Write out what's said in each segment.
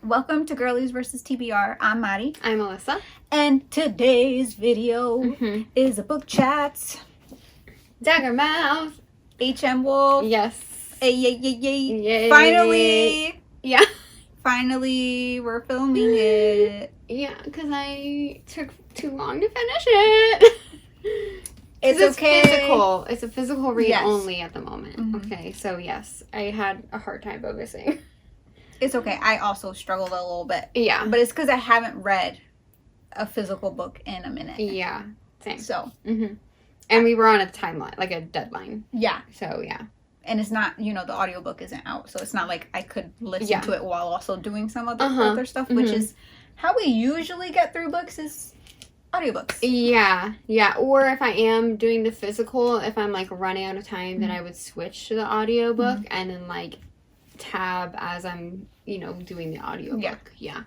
Welcome to Girlies versus TBR. I'm Mari. I'm Alyssa. And today's video is a book chat. Daggermouth. HM Wolfe. Yes. Hey, yay. Yay. Finally. Yeah. Finally, we're filming it. Yeah, because I took too long to finish it. It's okay. Physical. It's a physical read only at the moment. Mm-hmm. Okay, so yes, I had a hard time focusing. It's okay. I also struggled a little bit. Yeah. But it's because I haven't read a physical book in a minute. Yeah. Same. So. And we were on a timeline, like a deadline. Yeah. So, yeah. And it's not, the audiobook isn't out. So it's not like I could listen to it while also doing some other stuff, which is how we usually get through books is audiobooks. Yeah. Yeah. Or if I am doing the physical, if I'm like running out of time, then I would switch to the audiobook and then like tab as I'm, doing the audiobook. Yeah.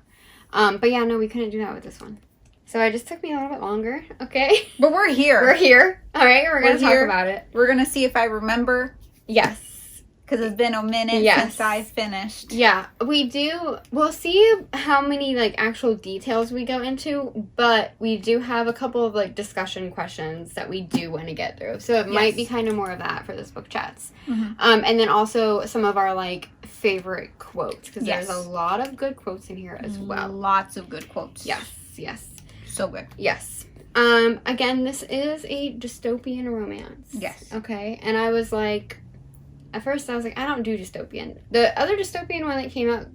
But yeah, no, we couldn't do that with this one. So it just took me a little bit longer. Okay. But we're here. We're here. All right. We're going to talk about it. We're going to see if I remember. Yes. Because it's been a minute since I finished. Yeah. We'll see how many actual details we go into, but we do have a couple of discussion questions that we do want to get through. So it might be kind of more of that for this book chats. And then also some of our favorite quotes, because there's a lot of good quotes in here as well. Lots of good quotes. Yes. So good. Yes. Again, this is a dystopian romance. Yes. Okay. And I was at first I was I don't do dystopian. The other dystopian one that came out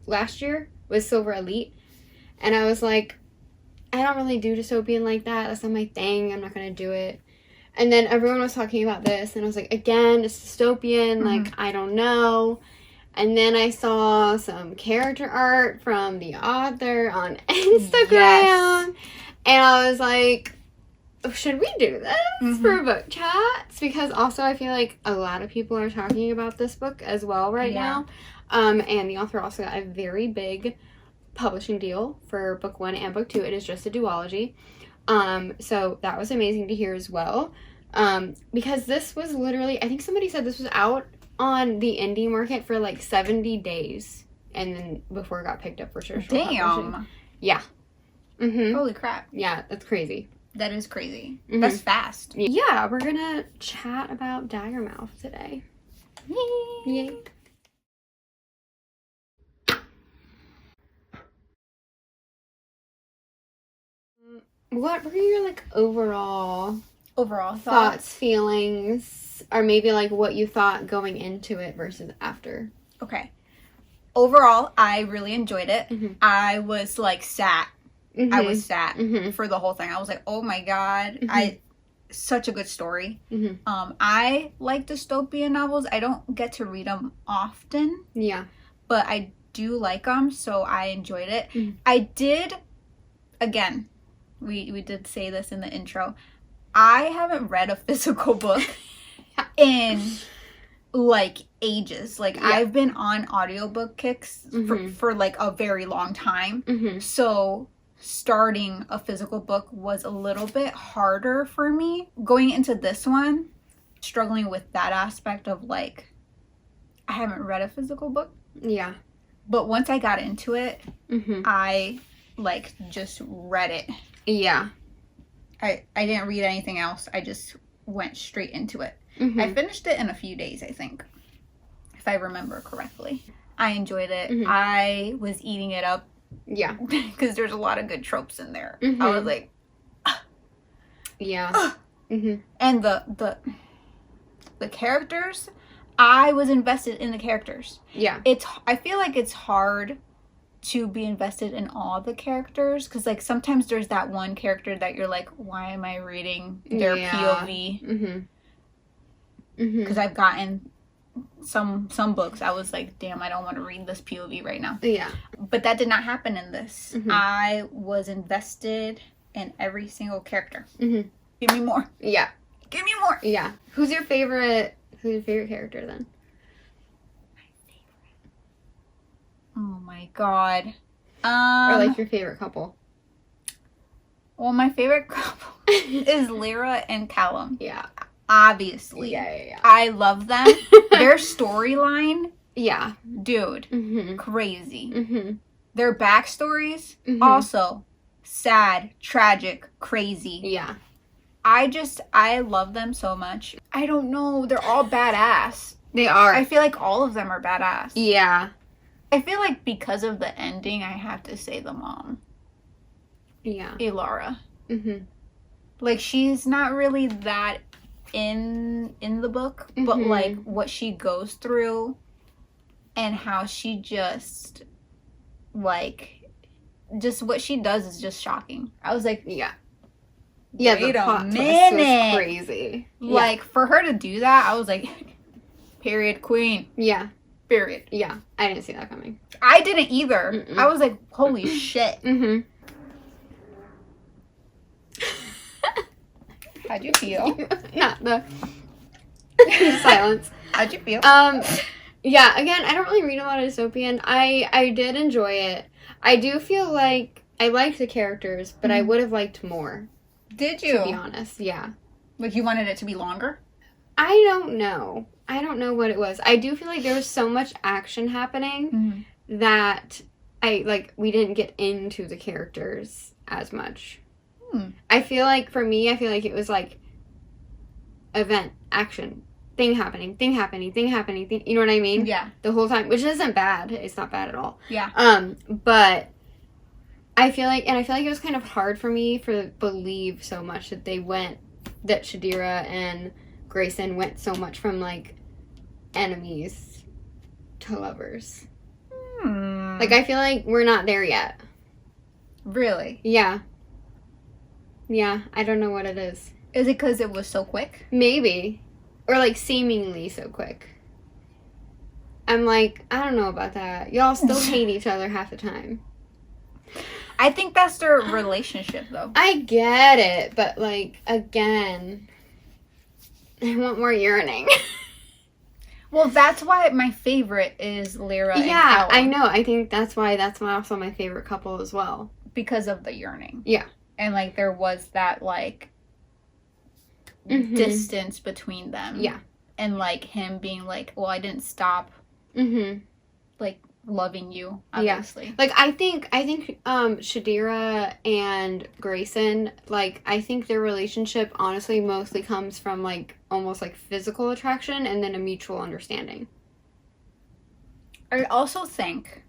last year was Silver Elite. And I was I don't really do dystopian like that. That's not my thing. I'm not going to do it. And then everyone was talking about this. And I was again, it's dystopian. I don't know. And then I saw some character art from the author on Instagram. Yes. And I was should we do this for book chats? Because also I feel a lot of people are talking about this book as well right now. And the author also got a very big publishing deal for book 1 and book 2. It is just a duology. So that was amazing to hear as well. Because this was literally, I think somebody said this was out on the indie market for 70 days. And then before it got picked up for traditional publishing. Yeah. Holy crap. Yeah, that's crazy. That is crazy. That's fast. Yeah, we're gonna chat about Daggermouth today. Yay. What were your overall thoughts, feelings, or maybe what you thought going into it versus after? Okay. Overall, I really enjoyed it. I was sat. I was sat for the whole thing. I was oh my god, such a good story. I like dystopian novels. I don't get to read them often. Yeah. But I do like them, so I enjoyed it. I did, again, we did say this in the intro, I haven't read a physical book in ages. I've been on audiobook kicks for a very long time. So starting a physical book was a little bit harder for me. Going into this one, struggling with that aspect of I haven't read a physical book. Yeah. But once I got into it, I just read it. Yeah. I didn't read anything else. I just went straight into it. I finished it in a few days, I think, if I remember correctly. I enjoyed it. I was eating it up. Yeah. Because there's a lot of good tropes in there. I was yeah. And the characters, I was invested in the characters. Yeah. I feel it's hard to be invested in all the characters, because sometimes there's that one character that you're why am I reading their POV? Because I've gotten some books I was damn, I don't want to read this POV right now. Yeah. But that did not happen in this. I was invested in every single character. Give me more. Yeah. Give me more. Yeah. Who's your favorite character then? My favorite. Oh my god. Or your favorite couple? Well, my favorite couple is Lyra and Callum. Yeah. Obviously. Yeah. I love them. Their storyline. Yeah. Dude. Crazy. Their backstories, also sad, tragic, crazy. Yeah. I love them so much. I don't know. They're all badass. They are. I feel like all of them are badass. Yeah. I feel like because of the ending, I have to say the mom. Yeah. Elara. Like, she's not really that in the book, but, like, what she goes through and how she just, like, just what she does is just shocking. I was like, yeah, wait the plot a twist minute. was crazy. Like, for her to do that, I was like, period, queen. Yeah. Period. Yeah. I didn't see that coming. I didn't either. I was like, holy shit. How'd you feel? Not the silence. How'd you feel? Yeah, again, I don't really read a lot of dystopian. I did enjoy it. I do feel like I liked the characters, but I would have liked more. Did you? To be honest, yeah. Like, you wanted it to be longer? I don't know. I don't know what it was. I do feel like there was so much action happening that we didn't get into the characters as much. I feel like, for me, it was like event, action, thing happening, you know what I mean? Yeah. The whole time, which isn't bad. It's not bad at all. Yeah. But I feel like it was kind of hard for me to believe so much that that Shadira and Grayson went so much from, like, enemies to lovers. Like, I feel like we're not there yet. Really? Yeah. Yeah, I don't know what it is. Is it because it was so quick? Maybe. Or, like, seemingly so quick. I'm like, I don't know about that. Y'all still hate each other half the time. I think that's their relationship, though. I get it, but, like, again, I want more yearning. Well, that's why my favorite is Lyra and Yeah, Callum. I know. I think that's why also my favorite couple as well. Because of the yearning. Yeah. And, like, there was that, like, distance between them. Yeah. And, like, him being like, well, I didn't stop, like, loving you, obviously. Yeah. Like, I think Shadira and Grayson, like, I think their relationship honestly mostly comes from, like, almost, like, physical attraction and then a mutual understanding. I also think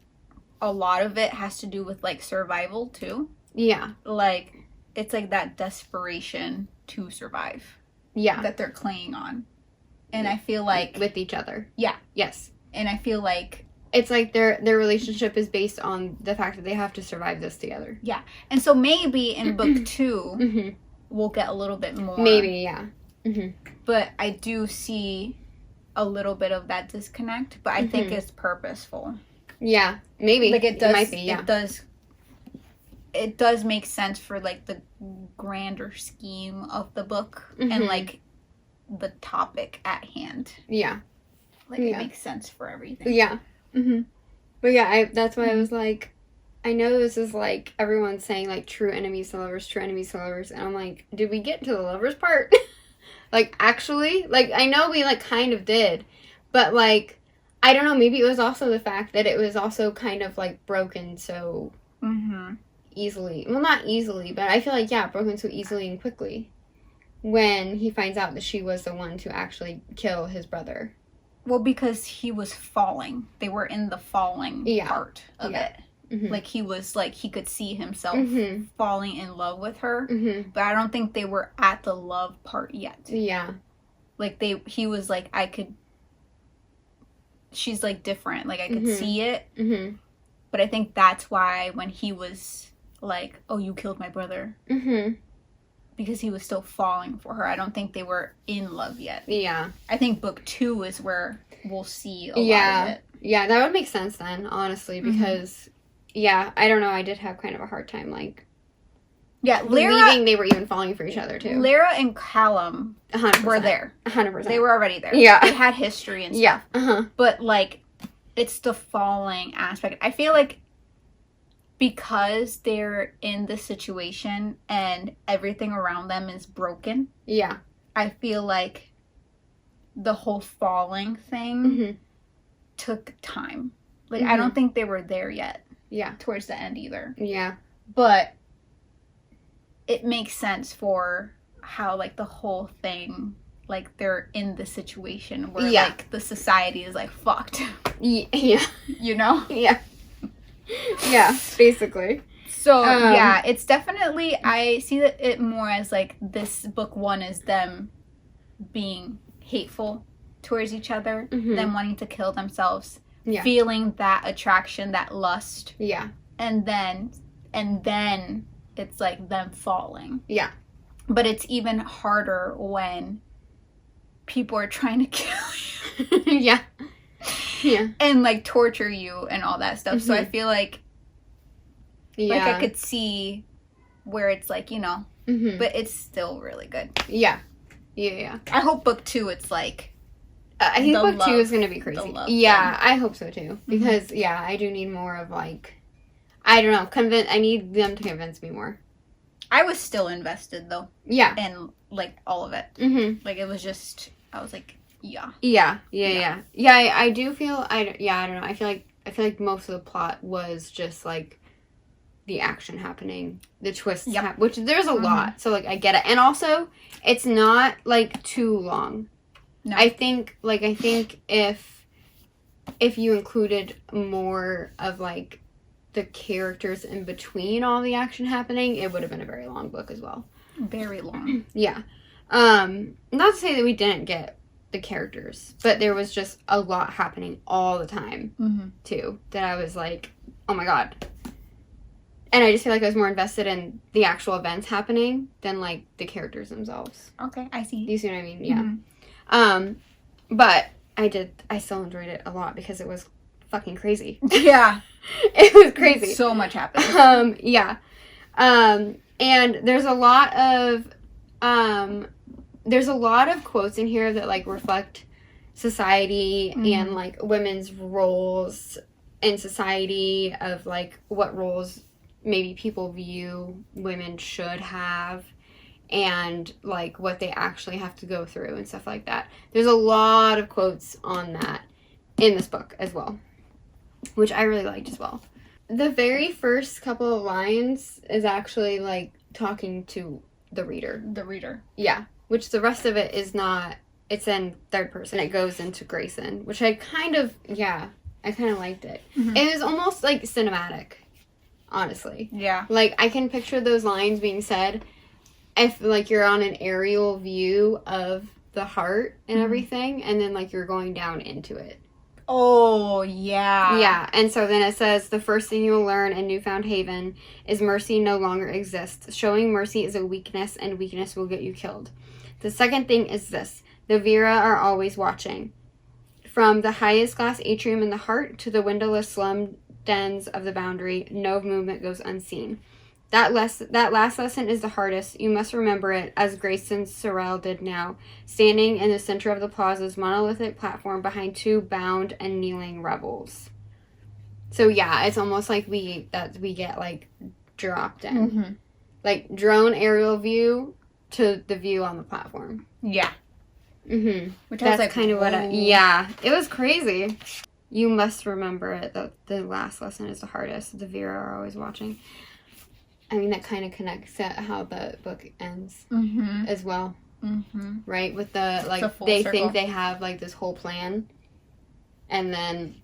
a lot of it has to do with, like, survival, too. Yeah. Like, it's, like, that desperation to survive. Yeah. That they're clinging on. And I feel like... with each other. Yeah. Yes. And I feel like... it's like their relationship is based on the fact that they have to survive this together. Yeah. And so maybe in book 2, we'll get a little bit more. Maybe, yeah. But I do see a little bit of that disconnect, but I think it's purposeful. Yeah, maybe. Like, it might be, yeah. It does make sense for, like, the grander scheme of the book and, like, the topic at hand. Yeah. Like, it makes sense for everything. Yeah. But yeah, that's why I was like, I know this is, like, everyone's saying, like, true enemies to lovers, and I'm like, did we get to the lovers part? Like, actually? Like, I know we, like, kind of did, but, like, I don't know, maybe it was also the fact that it was also kind of, like, broken so easily. Well, not easily, but I feel like, yeah, broken so easily and quickly when he finds out that she was the one to actually kill his brother. Well, because he was falling. They were in the falling part of it. Like, he was, like, he could see himself falling in love with her. But I don't think they were at the love part yet. Yeah. Like, he was, like, she's, like, different. Like, I could see it. But I think that's why when he was, like, oh, you killed my brother. Because he was still falling for her. I don't think they were in love yet. Yeah. I think book 2 is where we'll see a lot of it. Yeah, that would make sense then, honestly, because, yeah, I don't know, I did have kind of a hard time, like, believing they were even falling for each other, too. Lyra and Callum 100%. were there. 100%. They were already there. Yeah. They had history and stuff. Yeah. But, like, it's the falling aspect. I feel like because they're in this situation and everything around them is broken. Yeah. I feel like the whole falling thing took time. Like, I don't think they were there yet. Yeah. Towards the end either. Yeah. But it makes sense for how, like, the whole thing, like, they're in the situation where, like, the society is, like, fucked. Yeah. You know? Yeah. Yeah, basically. So, yeah, it's definitely, I see it more as, like, this book 1 is them being hateful towards each other, them wanting to kill themselves, feeling that attraction, that lust. Yeah. And then it's, like, them falling. Yeah. But it's even harder when people are trying to kill you. Yeah. Yeah. And, like, torture you and all that stuff. So I feel like I could see where it's, like, you know, but it's still really good. Yeah. Yeah. I hope book 2, it's, like, I think book 2 is going to be crazy. Yeah, I hope so, too. Because, yeah, I do need more of, like, I don't know, I need them to convince me more. I was still invested, though. Yeah. And, like, all of it. Like, it was just, I was like, yeah. Yeah, I do feel, I don't know, I feel like most of the plot was just, like, the action happening, the twists, which there's a lot, so, like, I get it. And also, it's not, like, too long. No. I think if you included more of, like, the characters in between all the action happening, it would have been a very long book as well. Very long. Yeah. Not to say that we didn't get the characters, but there was just a lot happening all the time, too, that I was like, oh my god. And I just feel like I was more invested in the actual events happening than, like, the characters themselves. Okay, I see. Do you see what I mean? Yeah. But I still enjoyed it a lot because it was fucking crazy. Yeah. It was crazy. So much happened. Yeah. And there's a lot of quotes in here that, like, reflect society and, like, women's roles in society, of, like, what roles maybe people view women should have, and, like, what they actually have to go through and stuff like that. There's a lot of quotes on that in this book as well, which I really liked as well. The very first couple of lines is actually, like, talking to the reader. The reader. Yeah. Which the rest of it is not, it's in third person. It goes into Grayson, which I kind of liked it. It was almost, like, cinematic, honestly. Yeah. Like, I can picture those lines being said if, like, you're on an aerial view of the heart and everything, and then, like, you're going down into it. Oh, yeah. Yeah, and so then it says, the first thing you'll learn in Newfound Haven is mercy no longer exists. Showing mercy is a weakness, and weakness will get you killed. The second thing is this: the Vera are always watching. From the highest glass atrium in the heart to the windowless slum dens of the boundary, no movement goes unseen. That last lesson is the hardest. You must remember it, as Grayson Sorrell did now, standing in the center of the plaza's monolithic platform behind 2 bound and kneeling rebels. So yeah, it's almost like we get, like, dropped in. Like, drone aerial view to the view on the platform. Yeah. Which That's, I was like, kind of what it was crazy. You must remember it, that the last lesson is the hardest. The Vera are always watching. I mean, that kind of connects to how the book ends as well. Right? With the, like, they think they have, like, this whole plan. And then,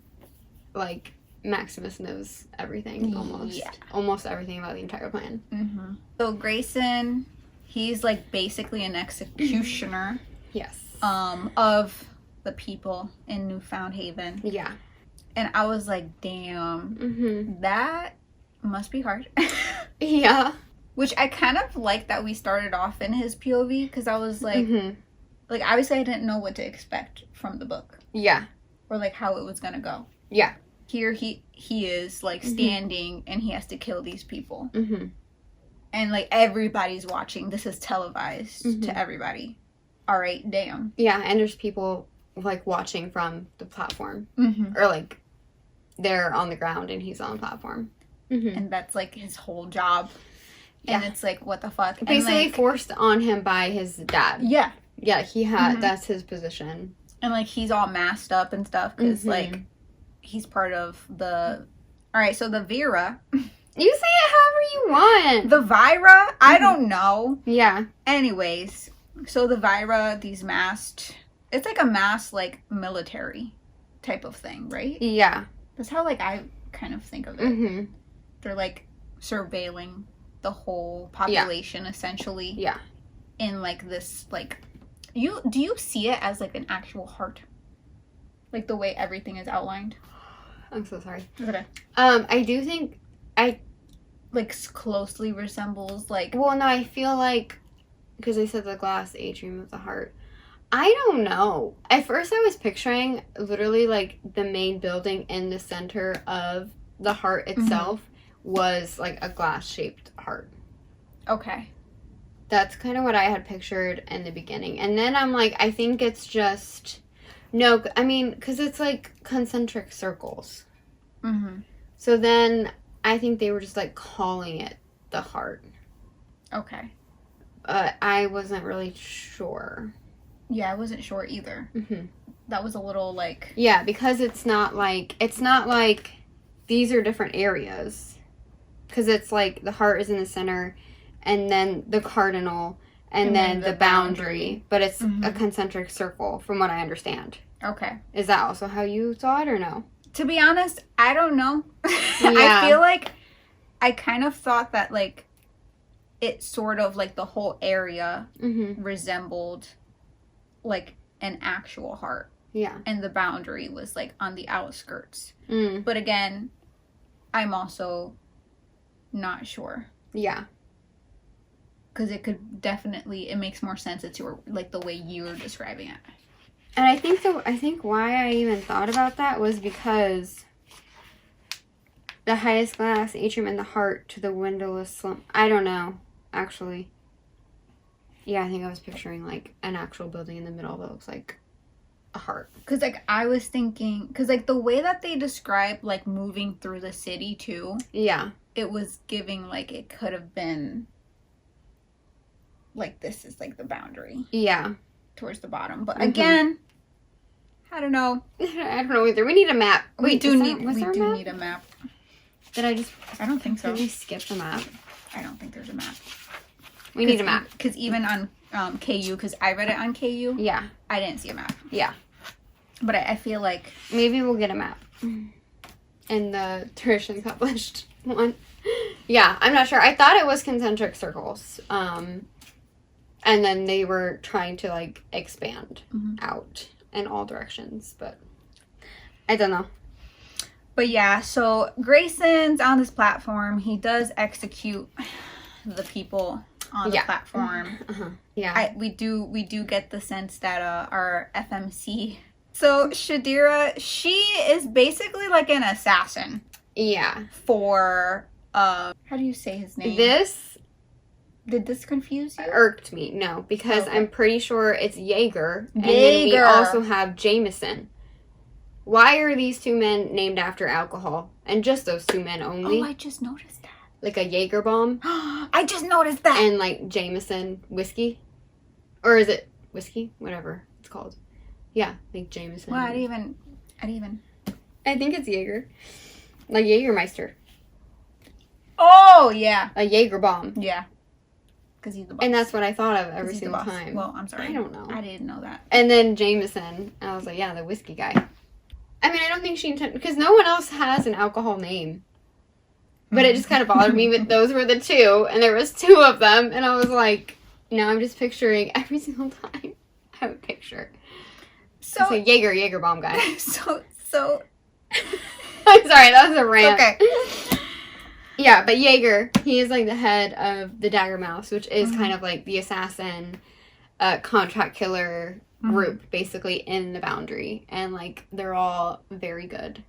like, Maximus knows everything, almost. Yeah. Almost everything about the entire plan. So Grayson, he's, like, basically an executioner. Yes. Of the people in Newfound Haven. Yeah. And I was like, damn, that must be hard. Yeah. Which I kind of like that we started off in his POV, because I was like, like, obviously I didn't know what to expect from the book. Yeah. Or, like, how it was gonna go. Yeah. Here he is, like, standing and he has to kill these people. And, like, everybody's watching. This is televised to everybody. All right, damn. Yeah, and there's people, like, watching from the platform. Or, like, they're on the ground and he's on the platform. And that's, like, his whole job. And it's like, what the fuck? Basically, like, forced on him by his dad. Yeah. Yeah, he had, that's his position. And, like, he's all masked up and stuff, because, like, he's part of the Alright, so the Vera. You say it however you want. The Vira? I don't know. Yeah. Anyways, so the Vira, these masked... It's like a masked, like, military type of thing, right? Yeah. That's how, like, I kind of think of it. Mm-hmm. They're, like, surveilling the whole population, essentially. Yeah. In, like, this, like... Do you see it as, like, an actual heart? Like, the way everything is outlined? I'm so sorry. Okay. I do think... Like, closely resembles, like... Well, no, I feel like... Because they said the glass atrium of the heart. I don't know. At first I was picturing literally, like, the main building in the center of the heart itself was, like, a glass-shaped heart. Okay. That's kind of what I had pictured in the beginning. And then I'm like, I think it's just... No, I mean, because it's, like, concentric circles. Mm-hmm. So then I think they were just, like, calling it the heart. Okay. I wasn't really sure. Yeah, I wasn't sure either. Mm-hmm. That was a little, like... Yeah, because it's not like these are different areas. Because it's like the heart is in the center, and then the cardinal, and then the boundary. But it's a concentric circle, from what I understand. Okay. Is that also how you saw it, or no? To be honest, I don't know. Yeah. I feel like I kind of thought that, like, it sort of, like, the whole area resembled, like, an actual heart. Yeah. And the boundary was, like, on the outskirts. Mm. But again, I'm also not sure. Yeah. Because it could definitely, it makes more sense it's your, like, the way you're describing it. And I think why I even thought about that was because the highest glass atrium in the heart to the windowless slump. I don't know, actually. Yeah, I think I was picturing, like, an actual building in the middle that looks like a heart. Because, like, I was thinking... Because, like, the way that they describe, like, moving through the city, too... Yeah. It was giving, like, it could have been... Like, this is, like, the boundary. Yeah. Towards the bottom. But, again... I don't know. I don't know either. We need a map. Wait, we do need a map. I don't think so. Did we skip the map? I don't think there's a map. We need a map. Because even on KU, because I read it on KU, yeah, I didn't see a map. Yeah. But I feel like... Maybe we'll get a map. In the traditionally published one. Yeah, I'm not sure. I thought it was concentric circles. And then they were trying to, like, expand out in all directions. But I don't know. But yeah, so Grayson's on this platform. He does execute the people on the platform. Yeah. We do get the sense that our FMC... So Shadira, she is basically like an assassin. Yeah. For, how do you say his name? Did this confuse you? Irked me, no. Because I'm pretty sure it's Jaeger. And Jaeger. then we also have Jameson. Why are these two men named after alcohol? And just those two men only? Oh, I just noticed that. Like a Jaeger bomb? I just noticed that! And like Jameson whiskey? Or is it whiskey? Whatever it's called. Yeah, like Jameson. Well, I didn't even. I think it's Jaeger. Like Jägermeister. Oh, yeah. A Jaeger bomb. Yeah. Because he's the boss. And that's what I thought of every single time. Well, I'm sorry. I don't know. I didn't know that. And then Jameson. I was like, yeah, the whiskey guy. I mean, I don't think she intended... Because no one else has an alcohol name. But it just kind of bothered me. But those were the two. And there was two of them. And I was like, now I'm just picturing every single time I would picture. So it's a Jaeger bomb guy. So... I'm sorry, that was a rant. Okay. Yeah, but Jaeger, he is like the head of the Daggermouth, which is kind of like the assassin, contract killer group, basically, in the Boundary. And, like, they're all very good.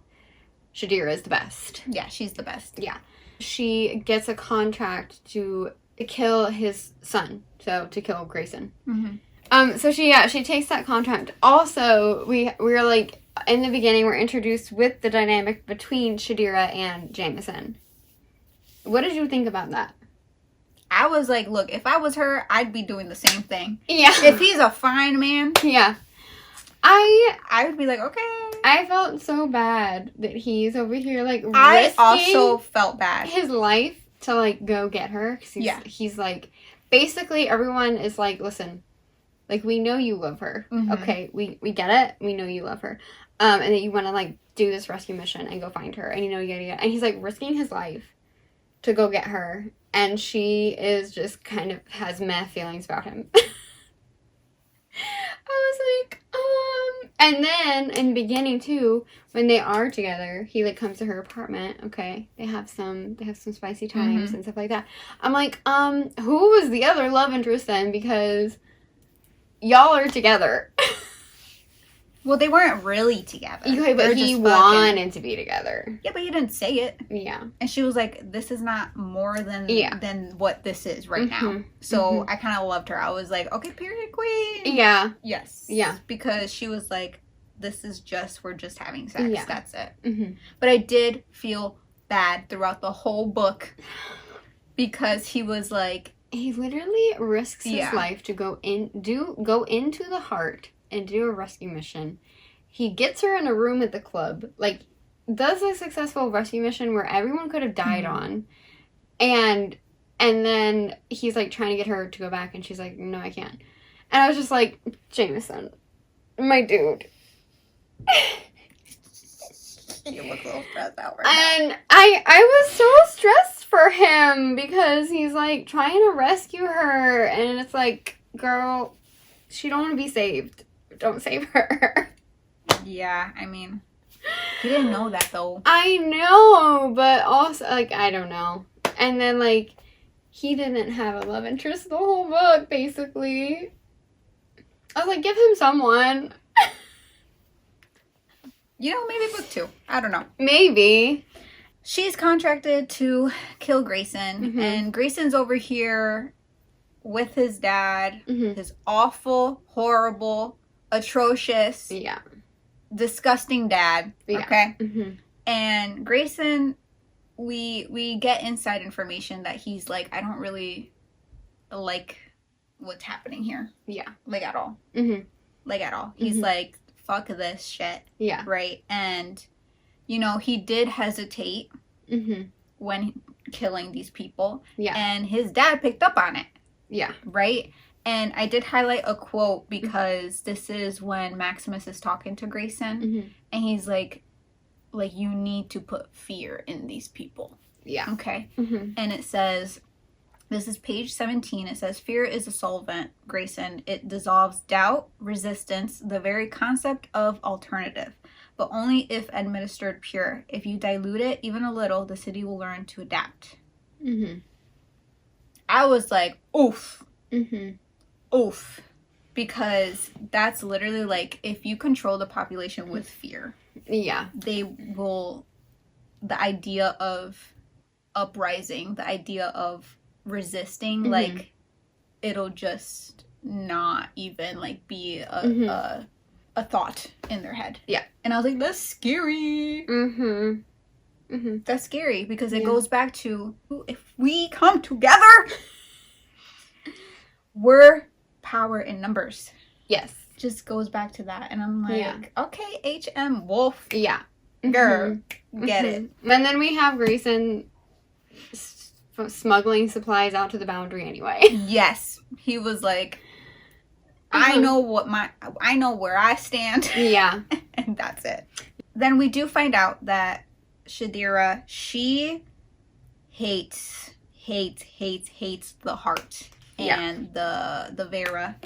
Shadira is the best. Yeah, she's the best. Yeah. She gets a contract to kill his son, so to kill Grayson. So she takes that contract. Also, we're like, in the beginning, we're introduced with the dynamic between Shadira and Jameson. What did you think about that? I was like, look, if I was her, I'd be doing the same thing. Yeah. If he's a fine man. Yeah. I would be like, okay. I felt so bad that he's over here, like, I also felt bad. His life to, like, go get her. 'Cause he's like, basically, everyone is like, listen, like, we know you love her. Mm-hmm. Okay, we get it. We know you love her. And that you want to, like, do this rescue mission and go find her. And you know, and he's, like, risking his life to go get her. And she is just kind of has meh feelings about him. I was like, and then in the beginning too, when they are together, he like comes to her apartment. Okay, they have some spicy times and stuff like that. I'm like, who was the other love interest then? Because y'all are together. Well, they weren't really together. Okay, but he wanted to be together. Yeah, but you didn't say it. Yeah. And she was like, this is not more than what this is right now. So I kind of loved her. I was like, okay, period queen. Yeah. Yes. Yeah. Because she was like, we're just having sex. Yeah. That's it. But I did feel bad throughout the whole book because he was like... He literally risks his life to go into the heart and do a rescue mission. He gets her in a room at the club, like, does a successful rescue mission where everyone could have died on, and then he's, like, trying to get her to go back, and she's like, no, I can't. And I was just like, Jameson, my dude. You look a little stressed out right now. And I was so stressed for him, because he's, like, trying to rescue her, and it's like, girl, she don't want to be saved. Don't save her. Yeah, I mean, he didn't know that, though. I know, but also, like, I don't know. And then, like, he didn't have a love interest the whole book, basically. I was like, give him someone. You know, maybe book 2. I don't know. Maybe. She's contracted to kill Grayson, and Grayson's over here with his dad, his awful, horrible, atrocious, disgusting dad, okay? And Grayson, we get inside information that he's like, I don't really like what's happening here. Yeah. Like, at all. Like, at all. He's like, fuck this shit. Yeah. Right? And, you know, he did hesitate when killing these people. Yeah. And his dad picked up on it. Yeah. Right? And I did highlight a quote because this is when Maximus is talking to Grayson. And he's like, you need to put fear in these people. Yeah. Okay? And it says, this is page 17. It says, fear is a solvent, Grayson. It dissolves doubt, resistance, the very concept of alternative. But only if administered pure. If you dilute it even a little, the city will learn to adapt. I was like, oof. Oof. Because that's literally like, if you control the population with fear, they will, the idea of uprising, the idea of resisting, like, it'll just not even, like, be a thought in their head. Yeah. And I was like, that's scary. That's scary because it goes back to, if we come together, we're power in numbers. Yes. Just goes back to that. And I'm like, okay, H.M. Wolfe. Yeah. Girl, get it. And then we have Grayson smuggling supplies out to the boundary anyway. Yes. He was like, I know where I stand. Yeah. And that's it. Then we do find out that Shadira, she hates the heart and the Vera.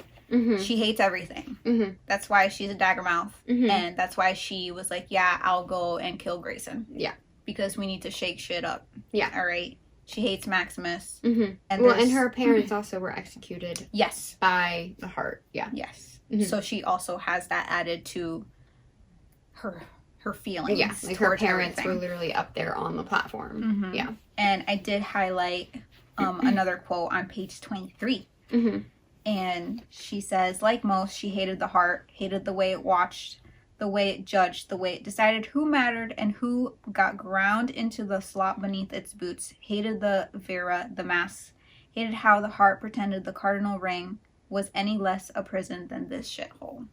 She hates everything. That's why she's a Daggermouth. And that's why she was like, yeah, I'll go and kill Grayson. Yeah. Because we need to shake shit up. Yeah. All right. She hates Maximus. And her parents also were executed. Yes. By the heart. Yeah. Yes. So she also has that added to her feelings. Yeah. Like, her parents were literally up there on the platform. Yeah. And I did highlight another quote on page 23. And she says, like most, she hated the heart, hated the way it watched, the way it judged, the way it decided who mattered and who got ground into the slop beneath its boots, hated the Vera, the mask, hated how the heart pretended the cardinal ring was any less a prison than this shithole.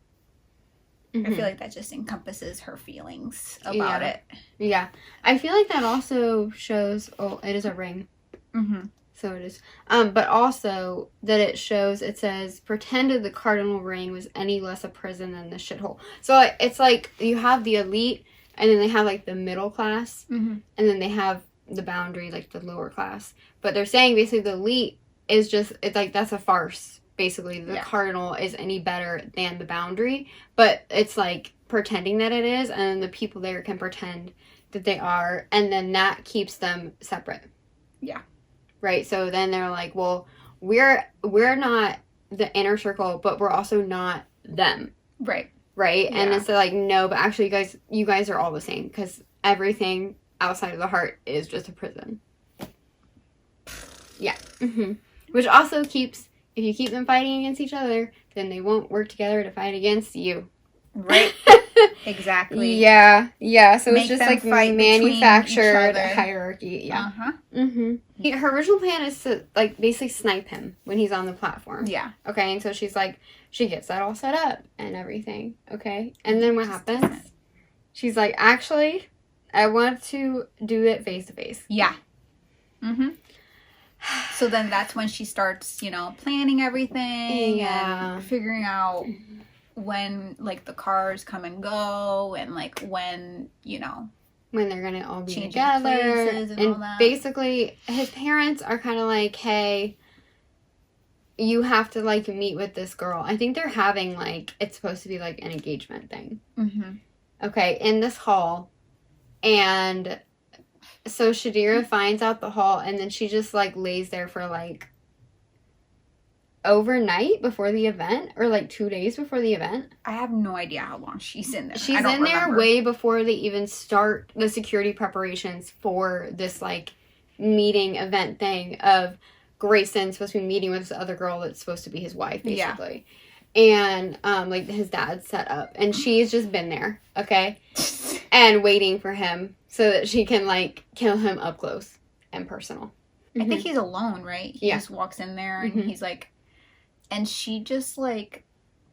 I feel like that just encompasses her feelings about it. Yeah. I feel like that also shows, it is a ring. Mm-hmm. So it is. But also that it shows, it says, pretended the cardinal ring was any less a prison than the shithole. So it's like you have the elite, and then they have like the middle class, and then they have the boundary, like the lower class. But they're saying basically the elite is just, it's like that's a farce. Basically, the cardinal is any better than the boundary, but it's like pretending that it is, and the people there can pretend that they are, and then that keeps them separate. Yeah. Right? So then they're like, well, we're not the inner circle, but we're also not them. Right. Right? Yeah. And it's like, no, but actually you guys are all the same, because everything outside of the heart is just a prison. Yeah. Which also keeps... If you keep them fighting against each other, then they won't work together to fight against you. Right. Exactly. Yeah. So Make it's just like manufactured hierarchy. Yeah. Her original plan is to like basically snipe him when he's on the platform. Yeah. Okay, and so she's like, she gets that all set up and everything. Okay, and then what happens? She's like, actually, I want to do it face to face. Yeah. So then that's when she starts, planning everything and figuring out when, like, the cars come and go and, like, when, when they're going to all be together. And all that. Basically, his parents are kind of like, hey, you have to, like, meet with this girl. I think they're having, like, it's supposed to be, like, an engagement thing. Okay, in this hall. And... So Shadira finds out the hall, and then she just, like, lays there for, like, overnight before the event, or, like, 2 days before the event. I have no idea how long she's in there. She's in there way before they even start the security preparations for this, like, meeting event thing of Grayson's supposed to be meeting with this other girl that's supposed to be his wife, basically. And, like, his dad set up. And she's just been there, okay? And waiting for him so that she can, like, kill him up close and personal. I think he's alone, right? He just walks in there and he's like... And she just, like,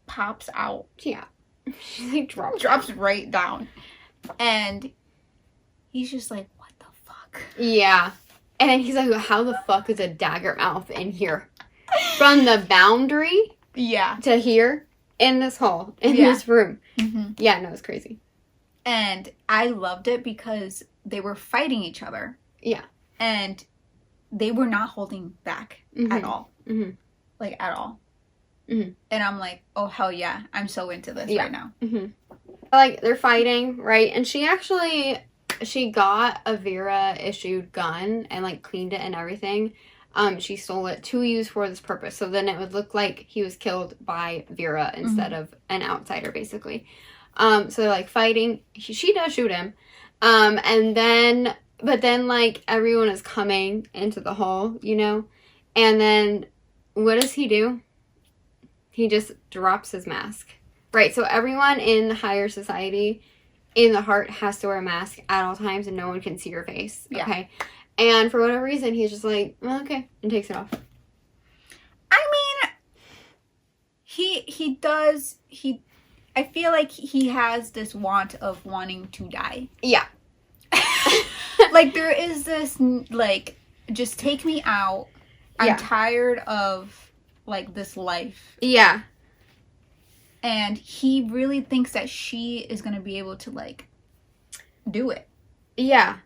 pops out. Yeah. She, like, drops right down. And he's just like, what the fuck? Yeah. And he's like, how the fuck is a Daggermouth in here? From the boundary... Yeah. To here, in this hall, in this room. Yeah, no, it's crazy. And I loved it because they were fighting each other. Yeah. And they were not holding back at all. Like, at all. And I'm like, oh, hell yeah. I'm so into this right now. Like, they're fighting, right? And she got a Vera-issued gun and, like, cleaned it and everything. She stole it to use for this purpose. So then it would look like he was killed by Vera instead of an outsider, basically. So they're, like, fighting. She does shoot him. But then, like, everyone is coming into the hall, And then, what does he do? He just drops his mask. Right, so everyone in the higher society, in the heart, has to wear a mask at all times, and no one can see your face. Yeah. Okay? And for whatever reason, he's just like, well, okay, and takes it off. I mean, I feel like he has this want of wanting to die. Yeah. Like, there is this, like, just take me out. I'm tired of, like, this life. Yeah. And he really thinks that she is going to be able to, like, do it. Yeah.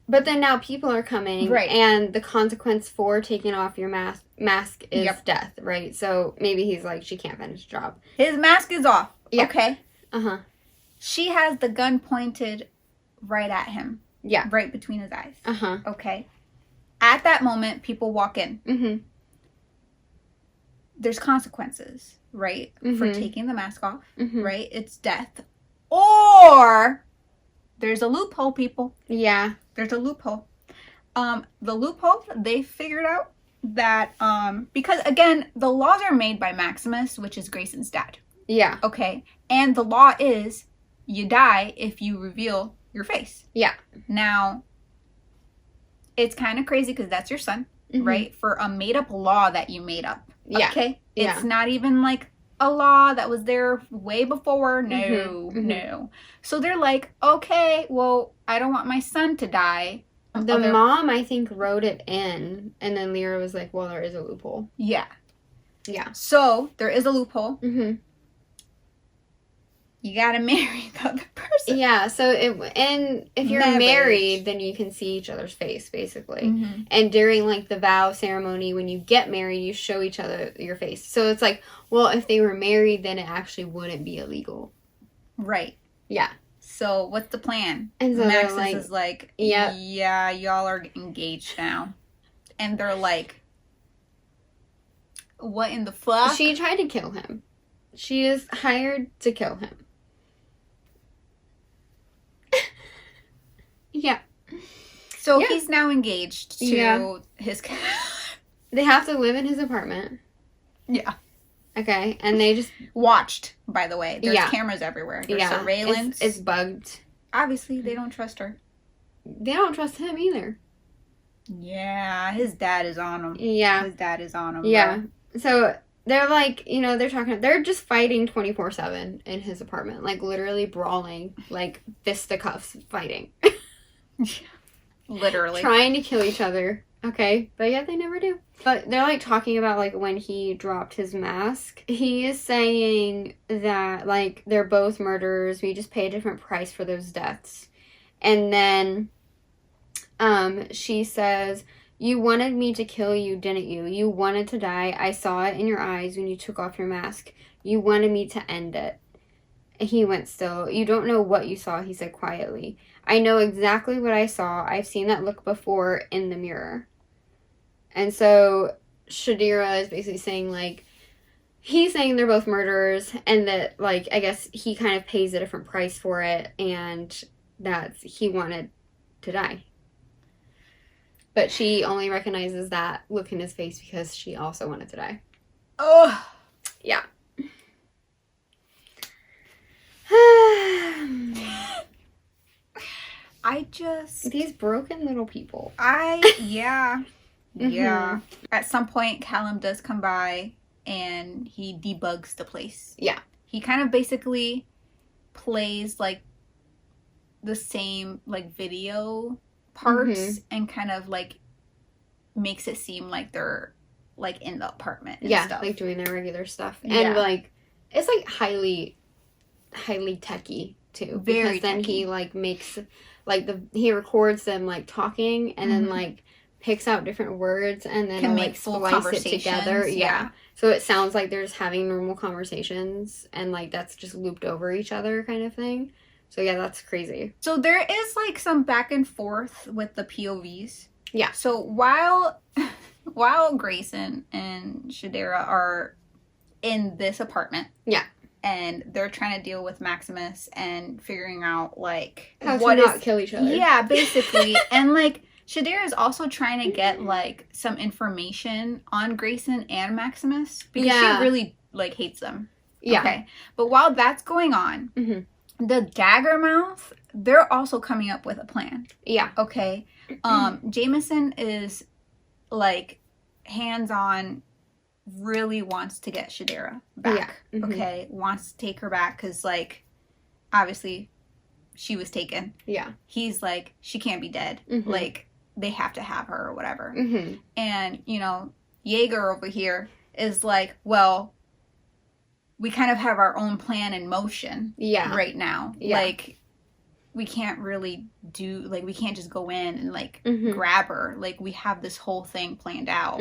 But then now people are coming, right? And the consequence for taking off your mask is death, right? So maybe he's like, she can't finish the job. His mask is off. Yeah. Okay. She has the gun pointed right at him. Yeah. Right between his eyes. Okay. At that moment, people walk in. There's consequences, right? For taking the mask off, right? It's death. Or there's a loophole, people. Yeah. There's a loophole. The loophole, they figured out that, because, again, the laws are made by Maximus, which is Grayson's dad. Yeah. Okay? And the law is you die if you reveal your face. Yeah. Now, it's kind of crazy because that's your son, right? For a made-up law that you made up. Yeah. Okay? It's not even, like, a law that was there way before. No. So they're like, okay, well, I don't want my son to die. The mom, I think, wrote it in, and then Lyra was like, well, there is a loophole. Yeah. Yeah. So there is a loophole. Mm-hmm. You gotta marry the other person. Yeah, so if you're married, then you can see each other's face, basically. Mm-hmm. And during, like, the vow ceremony, when you get married, you show each other your face. So it's like, well, if they were married, then it actually wouldn't be illegal. Right. Yeah. So what's the plan? And so Maxis is like, yep. Yeah, y'all are engaged now. And they're like, what in the fuck? She tried to kill him. She is hired to kill him. Yeah. So he's now engaged to his... They have to live in his apartment. Yeah. Okay, and they just... Watched, by the way. There's cameras everywhere. There's surveillance. It's bugged. Obviously, they don't trust her. They don't trust him either. Yeah, his dad is on him. Yeah. His dad is on him. Yeah. Bro. So... They're like, they're just fighting 24/7 in his apartment. Like, literally brawling. Like, fisticuffs fighting. Literally. Trying to kill each other. Okay. But yet they never do. But they're, like, talking about, like, when he dropped his mask. He is saying that, like, they're both murderers. We just pay a different price for those deaths. And then, she says... You wanted me to kill you, didn't you? You wanted to die. I saw it in your eyes when you took off your mask. You wanted me to end it. He went still. You don't know what you saw, he said quietly. I know exactly what I saw. I've seen that look before in the mirror. And so Shadira is basically saying, like, he's saying they're both murderers and that, like, I guess he kind of pays a different price for it and that he wanted to die. But she only recognizes that look in his face because she also wanted to die. Oh. Yeah. These broken little people. Yeah. Yeah. At some point, Callum does come by and he debugs the place. Yeah. He kind of basically plays, like, the same, like, video parts and kind of, like, makes it seem like they're, like, in the apartment and stuff. Like doing their regular stuff. And like it's like highly techy too. Very because then techy. he like makes like he records them like talking and then like picks out different words and then can like make full splice it together. Yeah. So it sounds like they're just having normal conversations and like that's just looped over each other kind of thing. So, yeah, that's crazy. So, there is, like, some back and forth with the POVs. Yeah. So, while Grayson and Shadira are in this apartment. Yeah. And they're trying to deal with Maximus and figuring out, like... How to not kill each other. Yeah, basically. And, like, Shadira is also trying to get, like, some information on Grayson and Maximus. Because she really, like, hates them. Yeah. Okay. But while that's going on... The Daggermouth, they're also coming up with a plan. Yeah. Okay. Jameson is, like, hands-on, really wants to get Shadira back. Yeah. Okay. Wants to take her back because, like, obviously she was taken. Yeah. He's like, she can't be dead. Like, they have to have her or whatever. And, Jaeger over here is like, well... We kind of have our own plan in motion right now. Yeah. Like, we can't really do... Like, we can't just go in and, like, grab her. Like, we have this whole thing planned out.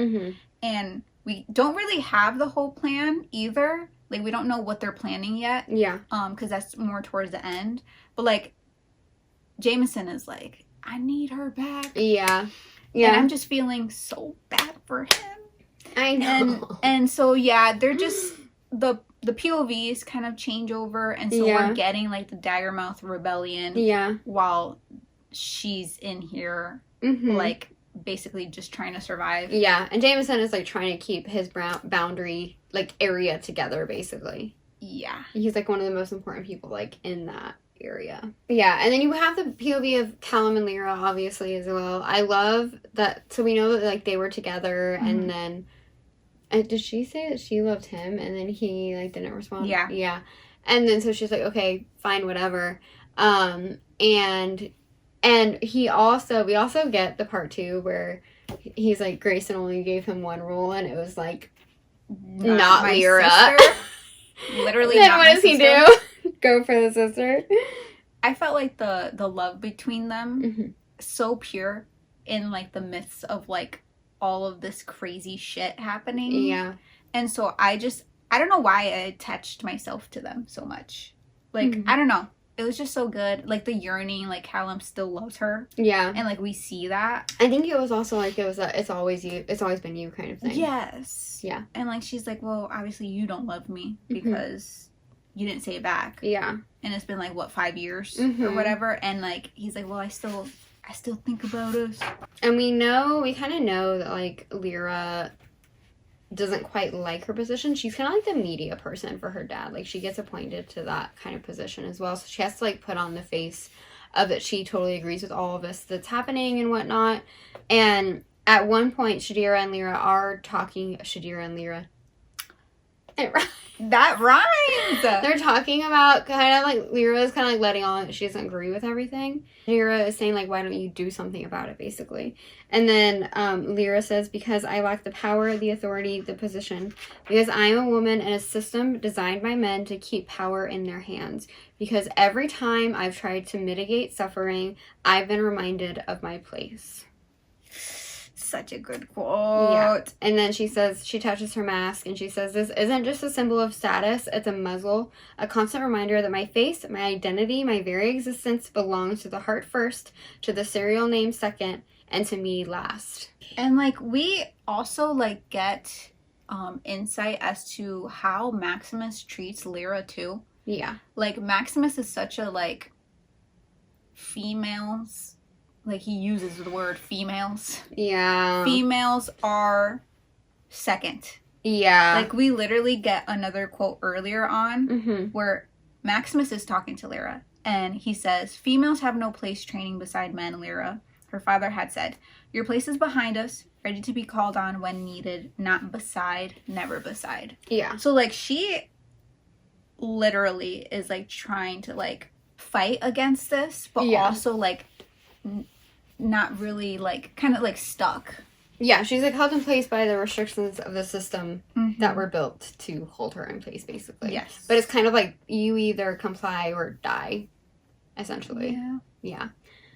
And we don't really have the whole plan either. Like, we don't know what they're planning yet. Yeah. Because that's more towards the end. But, like, Jameson is like, I need her back. Yeah. Yeah. And I'm just feeling so bad for him. I know. And so, yeah, they're just... The POVs kind of change over, and so we're getting, like, the Daggermouth rebellion while she's in here, like, basically just trying to survive. Yeah, and Jameson is, like, trying to keep his boundary, like, area together, basically. Yeah. He's, like, one of the most important people, like, in that area. Yeah, and then you have the POV of Callum and Lyra, obviously, as well. I love that, so we know that, like, they were together, and then... Did she say that she loved him and then he, like, didn't respond? Yeah. Yeah. And then so she's like, okay, fine, whatever. And we also get the part 2 where he's like, Grayson only gave him one rule, and it was like, not Lyra. Literally. Then what does he do? Go for the sister. I felt like the love between them so pure in like the midst of like all of this crazy shit happening. Yeah. And so I don't know why I attached myself to them so much. Like, I don't know. It was just so good. Like, the yearning, like, Callum still loves her. Yeah. And, like, we see that. I think it was also, like, it's always you, it's always been you kind of thing. Yes. Yeah. And, like, she's like, well, obviously you don't love me because you didn't say it back. Yeah. And it's been, like, what, 5 years or whatever? And, like, he's like, well, I still think about us. And we kind of know that, like, Lyra doesn't quite like her position. She's kind of like the media person for her dad. Like, she gets appointed to that kind of position as well. So she has to, like, put on the face of that she totally agrees with all of this that's happening and whatnot. And at one point, Shadira and Lyra are talking... Shadira and Lyra. That rhymes! They're talking about kind of like... Lyra is kind of like letting on that she doesn't agree with everything. Lyra is saying, like, why don't you do something about it, basically. And then Lyra says, because I lack the power, the authority, the position. Because I am a woman in a system designed by men to keep power in their hands. Because every time I've tried to mitigate suffering, I've been reminded of my place. Such a good quote. Yeah. And then she says, she touches her mask and she says, this isn't just a symbol of status, it's a muzzle, a constant reminder that my face, my identity, my very existence belongs to the heart first, to the serial name second, and to me last. And, like, we also, like, get insight as to how Maximus treats Lyra, too. Yeah. Like, Maximus is such a, like, females... Like, he uses the word females. Yeah. Females are second. Yeah. Like, we literally get another quote earlier on where Maximus is talking to Lyra. And he says, females have no place training beside men, Lyra. Her father had said, your place is behind us, ready to be called on when needed, not beside, never beside. Yeah. So, like, she literally is, like, trying to, like, fight against this, but also, like... not really, like, kind of, like, stuck. Yeah, she's, like, held in place by the restrictions of the system that were built to hold her in place, basically. Yes. But it's kind of like, you either comply or die, essentially. Yeah.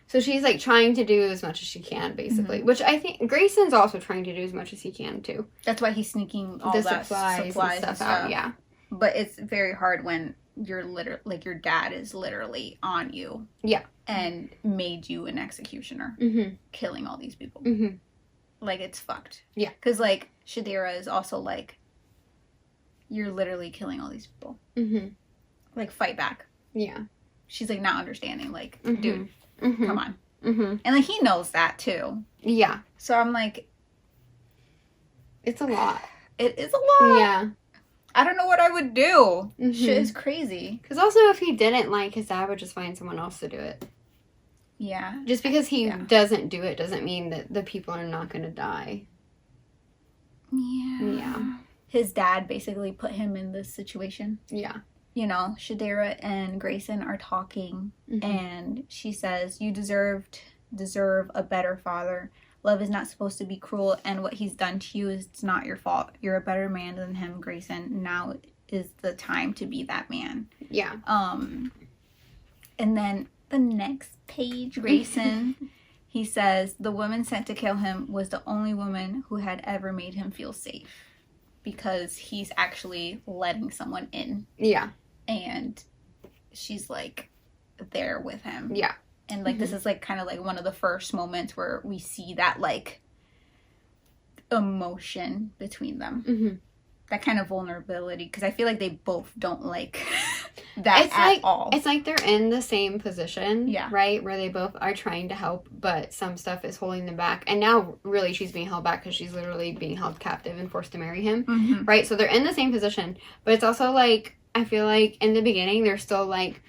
So she's, like, trying to do as much as she can, basically. Which I think Grayson's also trying to do as much as he can, too. That's why he's sneaking all the that supplies and stuff out, yeah. But it's very hard when you're literally, like, your dad is literally on you. Yeah. And made you an executioner. Killing all these people. Like, it's fucked. Yeah. Because, like, Shadira is also, like, you're literally killing all these people. Like, fight back. Yeah. She's, like, not understanding. Like, dude, come on. And, like, he knows that, too. Yeah. So I'm like... It's a lot. It is a lot. Yeah. I don't know what I would do. Shit is crazy. Because also, if he didn't, like, his dad would just find someone else to do it. Yeah. Just because he doesn't do it doesn't mean that the people are not going to die. Yeah. His dad basically put him in this situation. Yeah. You know, Shadira and Grayson are talking, and she says, you deserve a better father. Love is not supposed to be cruel, and what he's done to you is it's not your fault. You're a better man than him, Grayson. Now is the time to be that man. Yeah. And then the next page, Grayson, he says, the woman sent to kill him was the only woman who had ever made him feel safe. Because he's actually letting someone in. Yeah. And she's, like, there with him. Yeah. And, like, this is, like, kind of, like, one of the first moments where we see that, like, emotion between them. That kind of vulnerability. Because I feel like they both don't like that at all. It's like they're in the same position. Yeah. Right? Where they both are trying to help, but some stuff is holding them back. And now, really, she's being held back because she's literally being held captive and forced to marry him. Right? So they're in the same position. But it's also, like, I feel like in the beginning, they're still, like,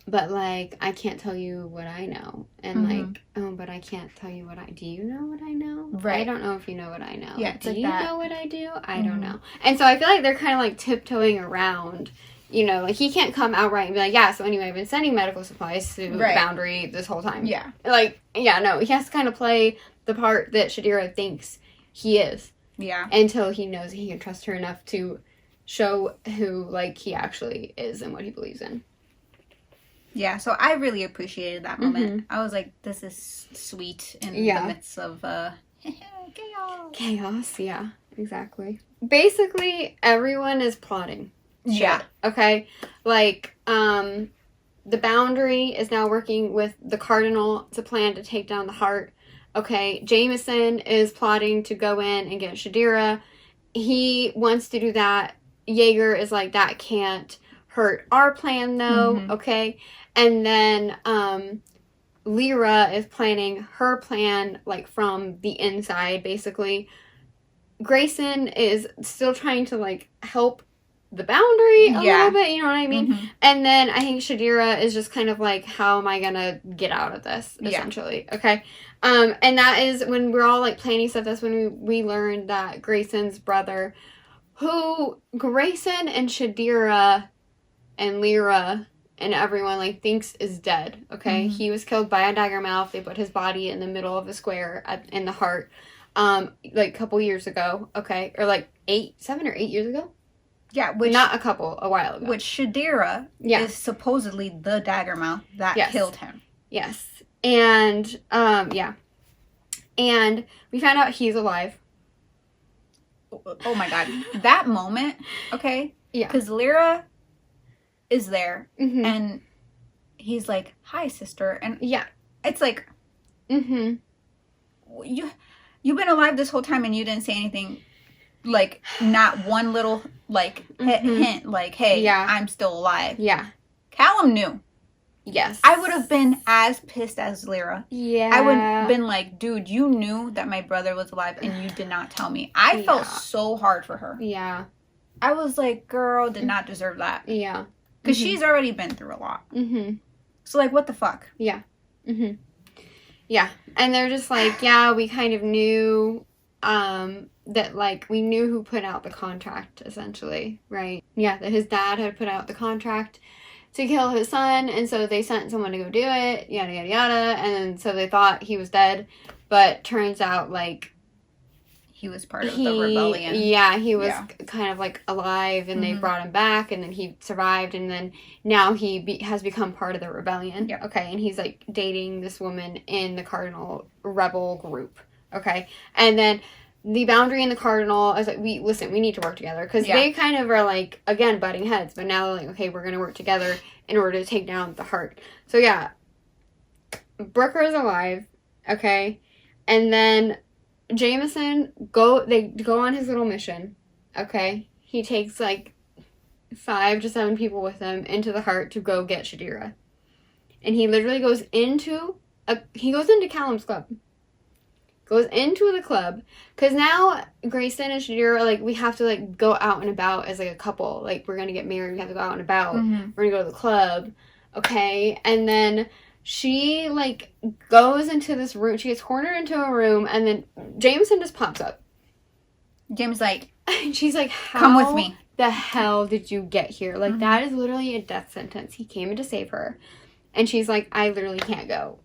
but, like, I can't tell you what I know. And, like, oh, but I can't tell you what I... Do you know what I know? Right. I don't know if you know what I know. Yeah, do you know what I do? I don't know. And so I feel like they're kind of, like, tiptoeing around, you know, like, he can't come outright and be like, yeah, so anyway, I've been sending medical supplies to the Boundary this whole time. Yeah. Like, yeah, no, he has to kind of play the part that Shadira thinks he is. Yeah. Until he knows he can trust her enough to show who, like, he actually is and what he believes in. Yeah, so I really appreciated that moment. I was like, this is sweet in the midst of chaos. Chaos, yeah, exactly. Basically, everyone is plotting. Yeah. Okay? Like, the Boundary is now working with the Cardinal to plan to take down the Heart. Okay, Jameson is plotting to go in and get Shadira. He wants to do that. Jaeger is like, that can't hurt our plan, though. Okay? And then, Lyra is planning her plan, like, from the inside, basically. Grayson is still trying to, like, help the Boundary a little bit, you know what I mean? And then I think Shadira is just kind of like, how am I gonna get out of this, essentially, okay? And that is, when we're all, like, planning stuff, that's when we learned that Grayson's brother, who Grayson and Shadira and Lyra and everyone, like, thinks is dead, okay? He was killed by a Daggermouth. They put his body in the middle of a square in the Heart, like, a couple years ago, okay? Or, like, 7 or 8 years ago? Yeah, a while ago. Which Shadira is supposedly the Daggermouth that killed him. Yes. And, yeah. And we found out he's alive. Oh my god. That moment, okay? Yeah. Because Lyra is there, and he's like, hi, sister. And it's like, you've been alive this whole time and you didn't say anything. Like, not one little, like, hint, like, hey, I'm still alive. Yeah. Callum knew. Yes. I would have been as pissed as Lyra. Yeah. I would have been like, dude, you knew that my brother was alive and you did not tell me. I felt so hard for her. Yeah. I was like, girl, did not deserve that. Yeah. Because she's already been through a lot. So, like, what the fuck? Yeah. Yeah. And they're just like, yeah, we kind of knew, that, like, we knew who put out the contract, essentially, right? Yeah, that his dad had put out the contract to kill his son, and so they sent someone to go do it, yada, yada, yada, and so they thought he was dead, but turns out, like, he was part of the rebellion. Yeah, he was kind of, like, alive, and they brought him back, and then he survived, and then now he has become part of the rebellion. Yep. Okay, and he's, like, dating this woman in the Cardinal rebel group. Okay, and then the Boundary and the Cardinal, I was like, we need to work together, because they kind of are, like, again, butting heads, but now they're like, okay, we're going to work together in order to take down the Heart. So, yeah, Brooker is alive, okay, and then Jameson, they go on his little mission, okay, he takes, like, 5 to 7 people with him into the Heart to go get Shadira, and he literally goes into Callum's club. Goes into the club, because now Grayson and Shadira are like, we have to, like, go out and about as, like, a couple. Like, we're going to get married, we have to go out and about. We're going to go to the club, okay? And then she, like, goes into this room. She gets cornered into a room, and then Jameson just pops up. James like, she's like, come with me. The hell did you get here? Like, that is literally a death sentence. He came in to save her. And she's like, I literally can't go.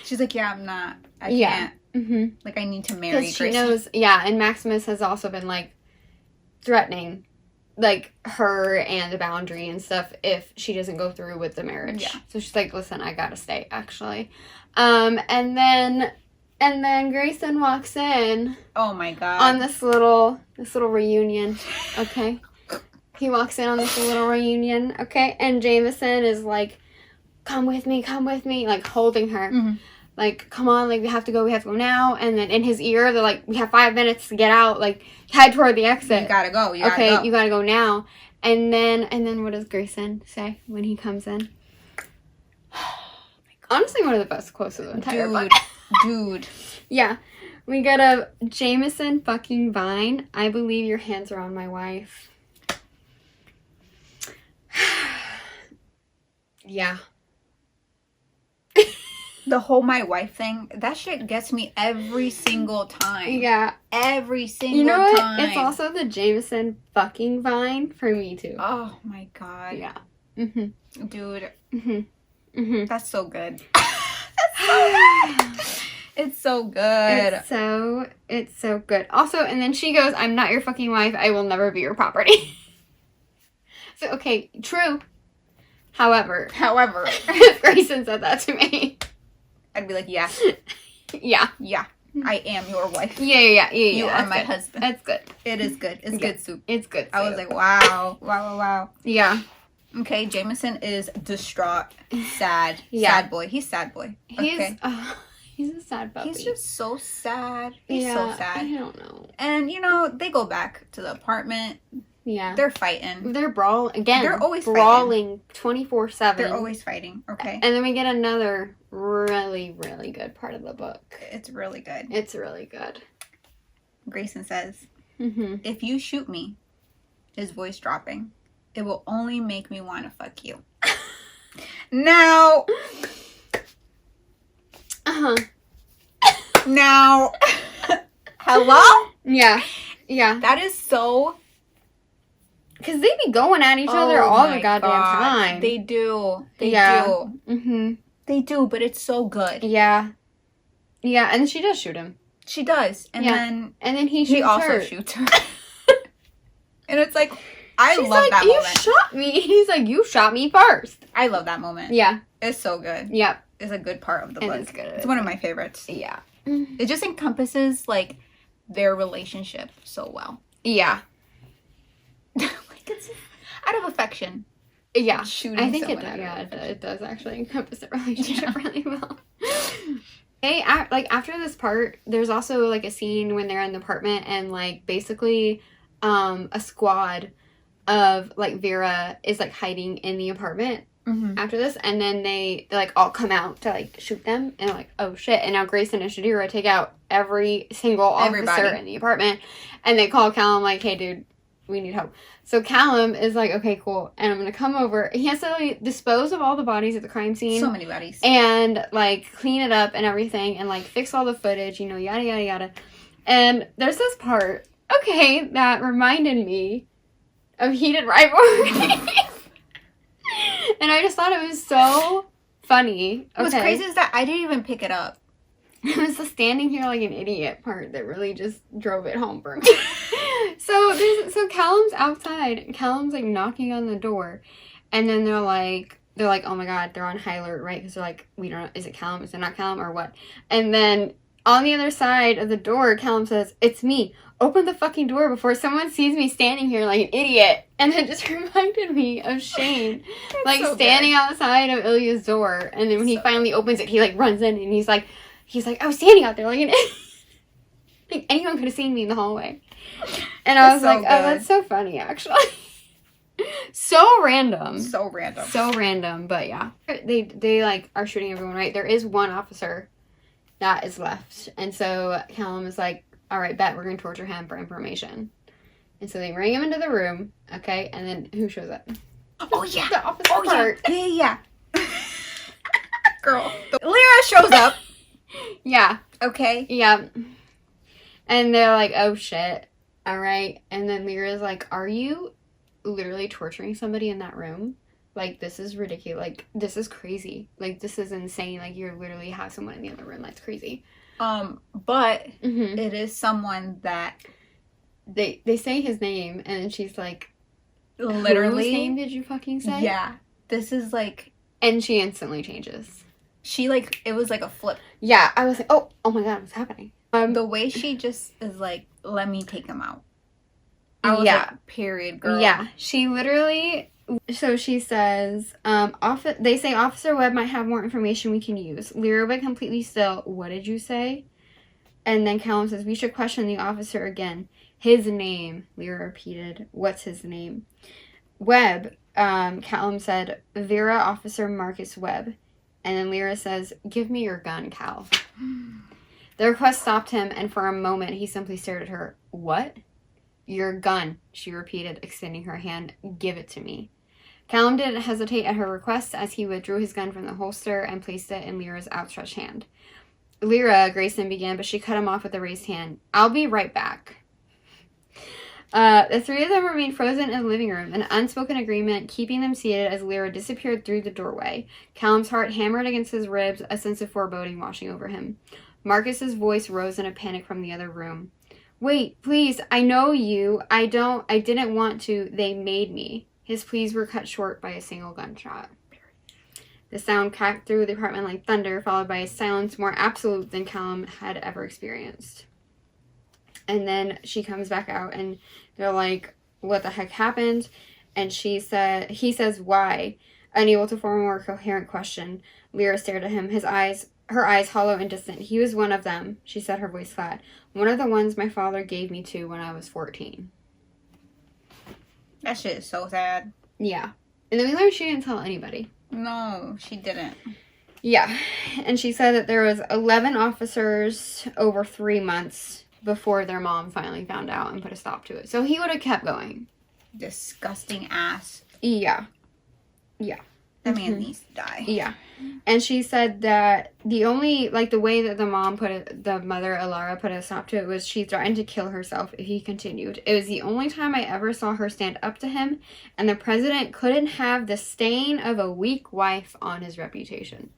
She's like, yeah, I'm not. I can't. Like, I need to marry Grayson. She knows, and Maximus has also been, like, threatening, like, her and the Boundary and stuff if she doesn't go through with the marriage. Yeah. So she's like, listen, I gotta stay, actually. And then Grayson walks in. Oh my god. On this little reunion, okay? He walks in on this little reunion, okay? And Jameson is like, come with me, like, holding her. Like, come on, like, we have to go now. And then in his ear, they're like, we have 5 minutes to get out. Like, head toward the exit. You gotta go. You gotta go now. And then what does Grayson say when he comes in? Honestly, one of the best quotes of the entire book. Dude. Yeah. We get a Jameson fucking Vine. I believe your hands are on my wife. Yeah. The whole my wife thing, that shit gets me every single time. Yeah. Every single You know what? time. It's also the Jameson fucking vine for me, too. Oh, my God. Yeah. Mm-hmm. Dude. Mm-hmm. Mm-hmm. That's so good. That's so good. It's so good. It's so good. Also, and then she goes, I'm not your fucking wife. I will never be your property. So, okay, true. However. If Grayson said that to me, I'd be like, yeah. Yeah. Yeah. I am your wife. Yeah. You are my husband. That's good. It is good. It's good soup. It's good soup. I was like, wow. Yeah. Okay, Jameson is distraught, sad. Yeah. Sad boy. He's sad boy. Okay. He's a sad puppy. He's just so sad. He's so sad. I don't know. And, they go back to the apartment. Yeah. They're fighting. They're brawling. Again, they're always brawling 24/7. They're always fighting, okay? And then we get another really, really good part of the book. It's really good. It's really good. Grayson says, mm-hmm. If you shoot me, his voice dropping, it will only make me want to fuck you. Now... Uh-huh. Now... Hello? Yeah. That is so... Because they be going at each other all the goddamn time. They do. They do. Mm-hmm. They do, but it's so good. Yeah. Yeah, and she does shoot him. She does. And then he also shoots her. And it's like, She's love like, that you moment. Shot me. He's like, you shot me first. I love that moment. Yeah. It's so good. Yep. It's a good part of the book. It's good. It's one of my favorites. Yeah. It just encompasses, like, their relationship so well. Yeah. It's out of affection. Yeah. Shooting I think it does. Yeah, it does actually encompass the relationship really well. After this part, there's also, like, a scene when they're in the apartment and, like, basically a squad of, like, Vera is, like, hiding in the apartment after this, and then they like, all come out to, like, shoot them, and like, oh, shit, and now Grayson and Shadira take out every single officer in the apartment, and they call Callum, like, hey, dude, we need help. So Callum is like, okay, cool, and I'm gonna come over. He has to, like, dispose of all the bodies at the crime scene. So many bodies. And, like, clean it up and everything, and, like, fix all the footage, yada, yada, yada. And there's this part, that reminded me of Heated Rivalry. And I just thought it was so funny. What's crazy is that I didn't even pick it up. It was the standing here like an idiot part that really just drove it home for me. So Callum's outside. Callum's, like, knocking on the door, and then they're like, oh my god, they're on high alert, right? Because they're like, we don't know, is it Callum? Is it not Callum, or what? And then on the other side of the door, Callum says, it's me. Open the fucking door before someone sees me standing here like an idiot. And it just reminded me of Shane, like, so standing outside of Ilya's door, and then when he finally opens it, he, like, runs in, and he's like, I was standing out there like an idiot. Like, anyone could have seen me in the hallway. And I was like, oh, that's so funny, actually. So random. So random, but yeah. They like, are shooting everyone, right? There is one officer that is left. And so Callum is like, all right, bet, we're going to torture him for information. And so they bring him into the room, okay? And then who shows up? Oh, yeah. The officer part. Yeah. Girl. Lyra shows up. Yeah. Okay. Yeah. And they're like, oh, shit. All right. And then Lyra's like, are you literally torturing somebody in that room? Like, this is ridiculous. Like, this is crazy. Like, this is insane. Like, you literally have someone in the other room. That's crazy. But it is someone that... They say his name, and then she's like, literally... whose name did you fucking say? Yeah. This is, like... And she instantly changes. She, like, it was like a flip. Yeah, I was like, oh my god, what's happening? The way she just is like, let me take him out. I was like, period, girl. Yeah, she literally... So she says, they say Officer Webb might have more information we can use. Lyra went completely still. What did you say? And then Callum says, we should question the officer again. His name, Lyra repeated. What's his name? Webb, Callum said, Vera Officer Marcus Webb. And then Lyra says, give me your gun, Cal. The request stopped him, and for a moment he simply stared at her. What? Your gun, she repeated, extending her hand. Give it to me. Callum didn't hesitate at her request as he withdrew his gun from the holster and placed it in Lyra's outstretched hand. Lyra, Grayson began, but she cut him off with a raised hand. I'll be right back. The three of them remained frozen in the living room, an unspoken agreement keeping them seated as Lyra disappeared through the doorway. Callum's heart hammered against his ribs, a sense of foreboding washing over him. Marcus's voice rose in a panic from the other room. Wait, please, I know you. I didn't want to. They made me. His pleas were cut short by a single gunshot. The sound cracked through the apartment like thunder, followed by a silence more absolute than Callum had ever experienced. And then she comes back out, and they're like, what the heck happened? And he says, why? Unable to form a more coherent question, Lyra stared at him, her eyes hollow and distant. He was one of them, she said, her voice flat. One of the ones my father gave me to when I was 14. That shit is so sad. Yeah. And then we learned she didn't tell anybody. No, she didn't. Yeah. And she said that there was 11 officers over 3 months before their mom finally found out and put a stop to it. So he would have kept going. Disgusting ass. Yeah. Yeah. That man needs to die. Yeah. And she said that the only, like, the way that the mother, Alara, put a stop to it was she threatened to kill herself if he continued. It was the only time I ever saw her stand up to him, and the president couldn't have the stain of a weak wife on his reputation.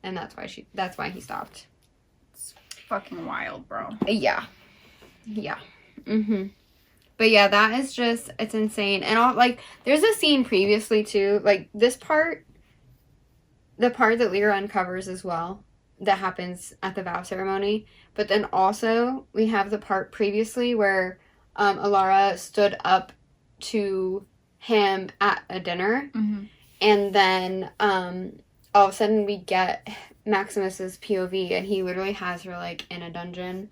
And that's why he stopped. It's fucking wild, bro. Yeah. Yeah. But yeah, that is just, it's insane. And all, like, there's a scene previously too, like, this part, the part that Lyra uncovers as well, that happens at the vow ceremony. But then also, we have the part previously where Alara stood up to him at a dinner. And then all of a sudden we get Maximus's POV, and he literally has her, like, in a dungeon.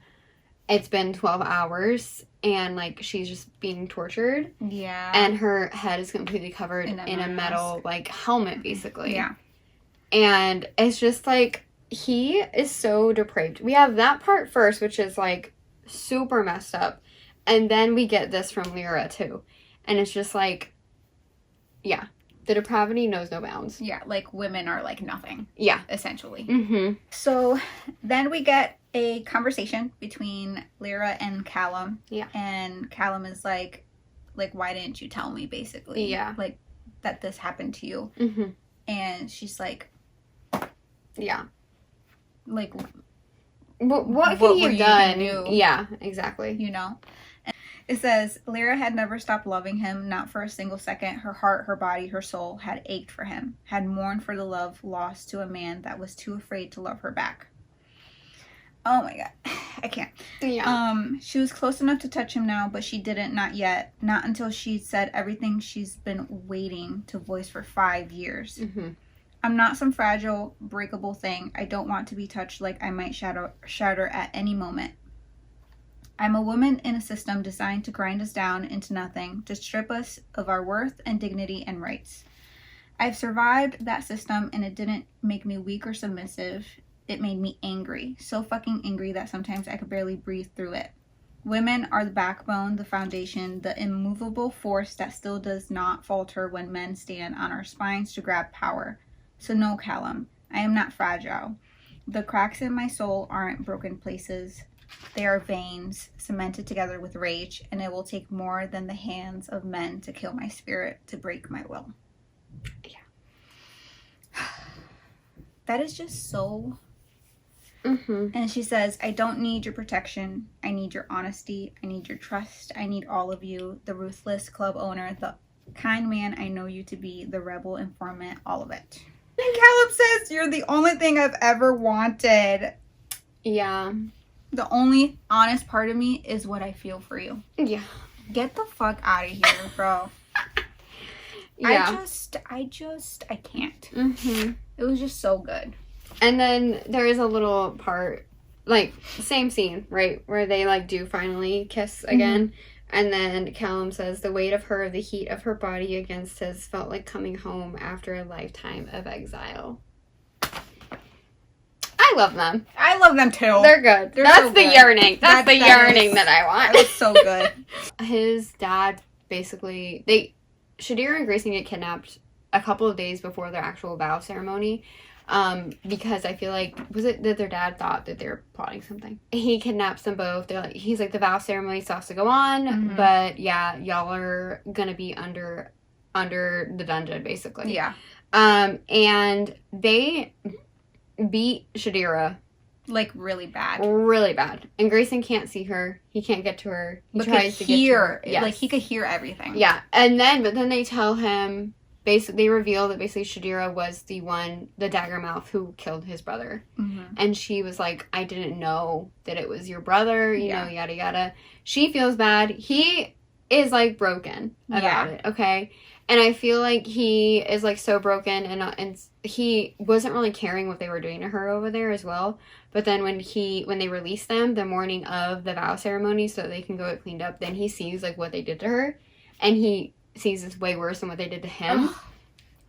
It's been 12 hours, and, like, she's just being tortured. Yeah. And her head is completely covered in a metal, like, helmet, basically. Yeah. And it's just, like, he is so depraved. We have that part first, which is, like, super messed up. And then we get this from Lyra, too. And it's just, like, yeah. The depravity knows no bounds. Yeah, like, women are, like, nothing. Yeah. Essentially. So, then we get a conversation between Lyra and Callum. Yeah. And Callum is like, why didn't you tell me, basically? Yeah. Like, that this happened to you. And she's like... Yeah. Like... What could he have done? Yeah, exactly. You know? It says, Lyra had never stopped loving him, not for a single second. Her heart, her body, her soul had ached for him, had mourned for the love lost to a man that was too afraid to love her back. Oh my god. I can't. Yeah. She was close enough to touch him now, but she didn't, not yet. Not until she said everything she's been waiting to voice for 5 years. I'm not some fragile, breakable thing. I don't want to be touched like I might shatter at any moment. I'm a woman in a system designed to grind us down into nothing, to strip us of our worth and dignity and rights. I've survived that system, and it didn't make me weak or submissive. It made me angry. So fucking angry that sometimes I could barely breathe through it. Women are the backbone, the foundation, the immovable force that still does not falter when men stand on our spines to grab power. So no, Callum, I am not fragile. The cracks in my soul aren't broken places. They are veins cemented together with rage, and it will take more than the hands of men to kill my spirit, to break my will. Yeah. That is just so... And she says, I don't need your protection. I need your honesty. I need your trust. I need all of you. The ruthless club owner, the kind man I know you to be, the rebel informant, all of it. And Callum says, you're the only thing I've ever wanted. Yeah. The only honest part of me is what I feel for you. Yeah. Get the fuck out of here, bro. Yeah. I can't. It was just so good. And then there is a little part, like, same scene, right? Where they, like, do finally kiss again. And then Callum says, the weight of her, the heat of her body against his felt like coming home after a lifetime of exile. I love them. I love them too. They're good. That's so the good. Yearning. That's the yearning that I want. It was so good. His dad basically, Shadira and Grayson get kidnapped a couple of days before their actual vow ceremony. Because I feel like, was it that their dad thought that they were plotting something? He kidnaps them both. He's like, the vow ceremony still has to go on, but yeah, y'all are gonna be under the dungeon, basically. Yeah. And they beat Shadira. Like, really bad. Really bad. And Grayson can't see her. He can't get to her. He tries to get to her. Yes. Like, he could hear everything. Yeah. But then they tell him, basically, they reveal that basically Shadira was the Daggermouth, who killed his brother. And she was like, I didn't know that it was your brother, you know, yada yada. She feels bad. He is, like, broken about it, okay? And I feel like he is, like, so broken, and he wasn't really caring what they were doing to her over there as well. But then when they released them the morning of the vow ceremony so that they can go get cleaned up, then he sees, like, what they did to her. And he sees it's way worse than what they did to him.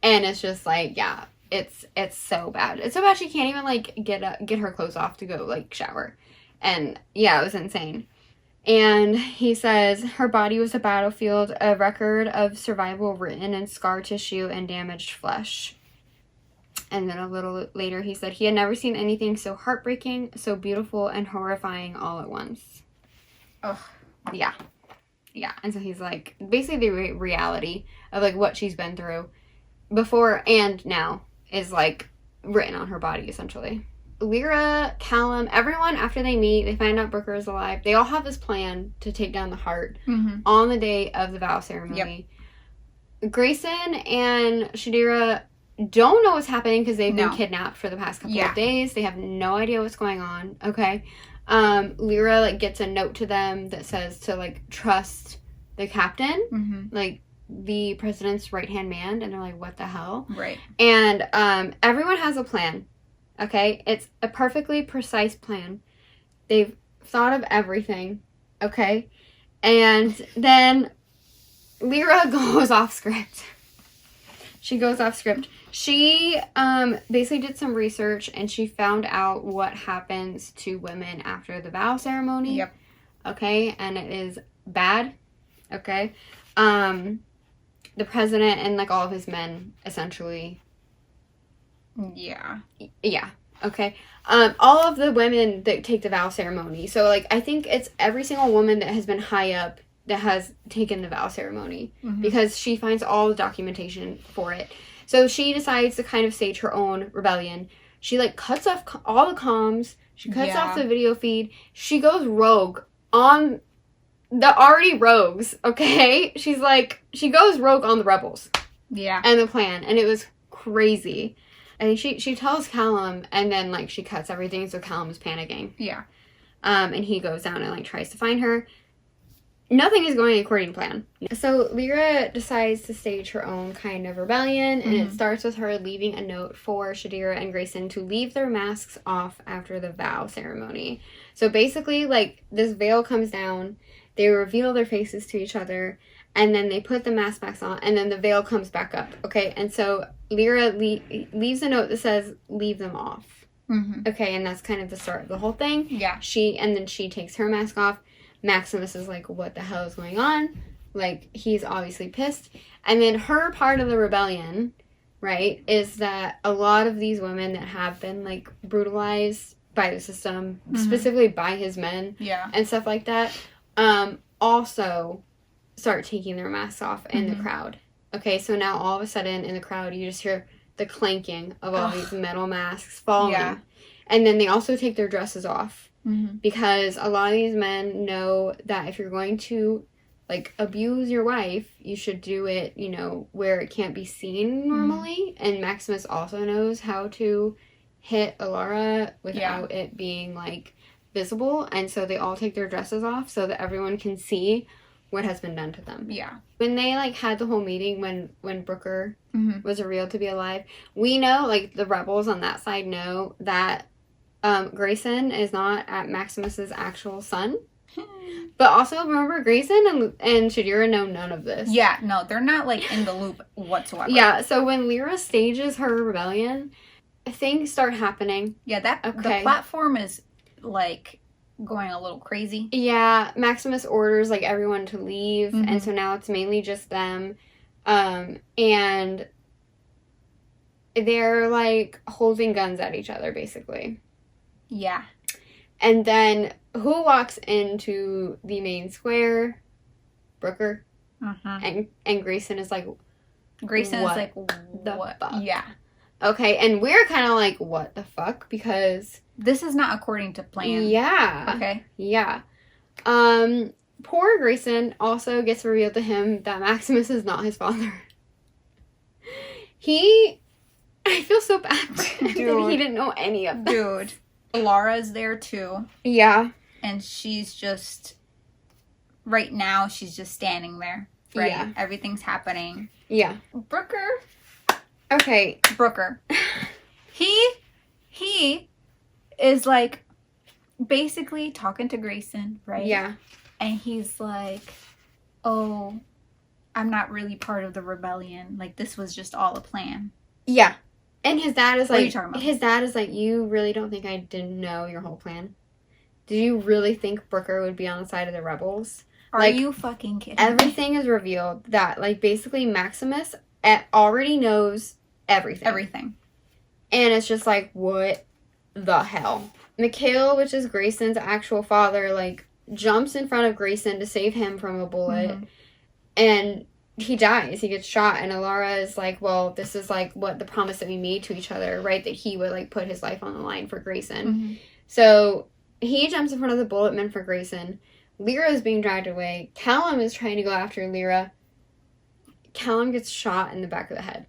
And it's just, like, yeah, it's so bad. It's so bad she can't even, like, get her clothes off to go, like, shower. And, yeah, it was insane. And he says her body was a battlefield, a record of survival written in scar tissue and damaged flesh. And then a little later he said he had never seen anything so heartbreaking, so beautiful, and horrifying all at once. Ugh. Yeah. Yeah. And so he's like, basically the reality of, like, what she's been through before and now is, like, written on her body, essentially. Lyra, Callum, everyone, after they meet, they find out Brooker is alive. They all have this plan to take down the heart on the day of the vow ceremony. Yep. Grayson and Shadira don't know what's happening because they've been kidnapped for the past couple of days. They have no idea what's going on, okay? Lyra, like, gets a note to them that says to, like, trust the captain, like, the president's right-hand man, and they're like, what the hell? Right. And everyone has a plan. Okay, it's a perfectly precise plan. They've thought of everything, okay? And then Lyra goes off script. She goes off script. She basically did some research, and she found out what happens to women after the vow ceremony. Yep. Okay, and it is bad, okay? The president and, like, all of his men, essentially... Yeah. Yeah. Okay. All of the women that take the vow ceremony. So, like, I think it's every single woman that has been high up that has taken the vow ceremony. Because she finds all the documentation for it. So she decides to kind of stage her own rebellion. She, like, cuts off all the comms. She cuts off the video feed. She goes rogue on the already rogues, okay? She's like, she goes rogue on the rebels. Yeah. And the plan. And it was crazy. And she tells Callum, and then, like, she cuts everything, so Callum is panicking. Yeah. And he goes down and, like, tries to find her. Nothing is going according to plan. So Lyra decides to stage her own kind of rebellion, and it starts with her leaving a note for Shadira and Grayson to leave their masks off after the vow ceremony. So basically, like, this veil comes down, they reveal their faces to each other, and then they put the mask back on, and then the veil comes back up, okay? And so Lyra leaves a note that says, leave them off. Okay, and that's kind of the start of the whole thing. Yeah. And then she takes her mask off. Maximus is like, what the hell is going on? Like, he's obviously pissed. And then her part of the rebellion, right, is that a lot of these women that have been, like, brutalized by the system, specifically by his men, and stuff like that, also start taking their masks off in the crowd. Okay, so now all of a sudden in the crowd you just hear the clanking of all these metal masks falling. Yeah. And then they also take their dresses off. Because a lot of these men know that if you're going to, like, abuse your wife, you should do it, you know, where it can't be seen normally. And Maximus also knows how to hit Alara without it being, like, visible. And so they all take their dresses off so that everyone can see what has been done to them. Yeah. When they, like, had the whole meeting when Brooker was revealed to be alive, we know, like, the rebels on that side know that Grayson is not Maximus's actual son. But also, remember, Grayson and Shadira know none of this. Yeah, no, they're not, like, in the loop whatsoever. Yeah, so when Lyra stages her rebellion, things start happening. Yeah, the platform is, like, going a little crazy. Yeah, Maximus orders, like, everyone to leave, and so now it's mainly just them. And they're, like, holding guns at each other, basically. Yeah. And then who walks into the main square? Brooker. Mm-hmm. And Grayson is like... Grayson what is like, the fuck? Yeah. Okay, and we're kind of like, what the fuck? Because... This is not according to plan. Yeah. Okay. Yeah. Poor Grayson also gets revealed to him that Maximus is not his father. I feel so bad for him that he didn't know any of this. Dude. Laura's there too. Yeah. And she's just, right now, she's just standing there. Right? Yeah. Everything's happening. Yeah. Brooker. Okay. Brooker. He is like basically talking to Grayson, right? Yeah. And he's like, oh, I'm not really part of the rebellion. Like, this was just all a plan. Yeah. And his dad is What are like, you talking about? His dad is like, you really don't think I didn't know your whole plan? Did you really think Brooker would be on the side of the rebels? Are like, you fucking kidding everything is revealed that, like, basically Maximus already knows everything. Everything. And it's just like, what the hell? Mikhail, which is Grayson's actual father, like, jumps in front of Grayson to save him from a bullet. Mm-hmm. And he dies. He gets shot. And Alara is like, well, this is, like, what the promise that we made to each other, right? That he would, like, put his life on the line for Grayson. Mm-hmm. So he jumps in front of the bullet men for Grayson. Lyra is being dragged away. Callum is trying to go after Lyra. Callum gets shot in the back of the head.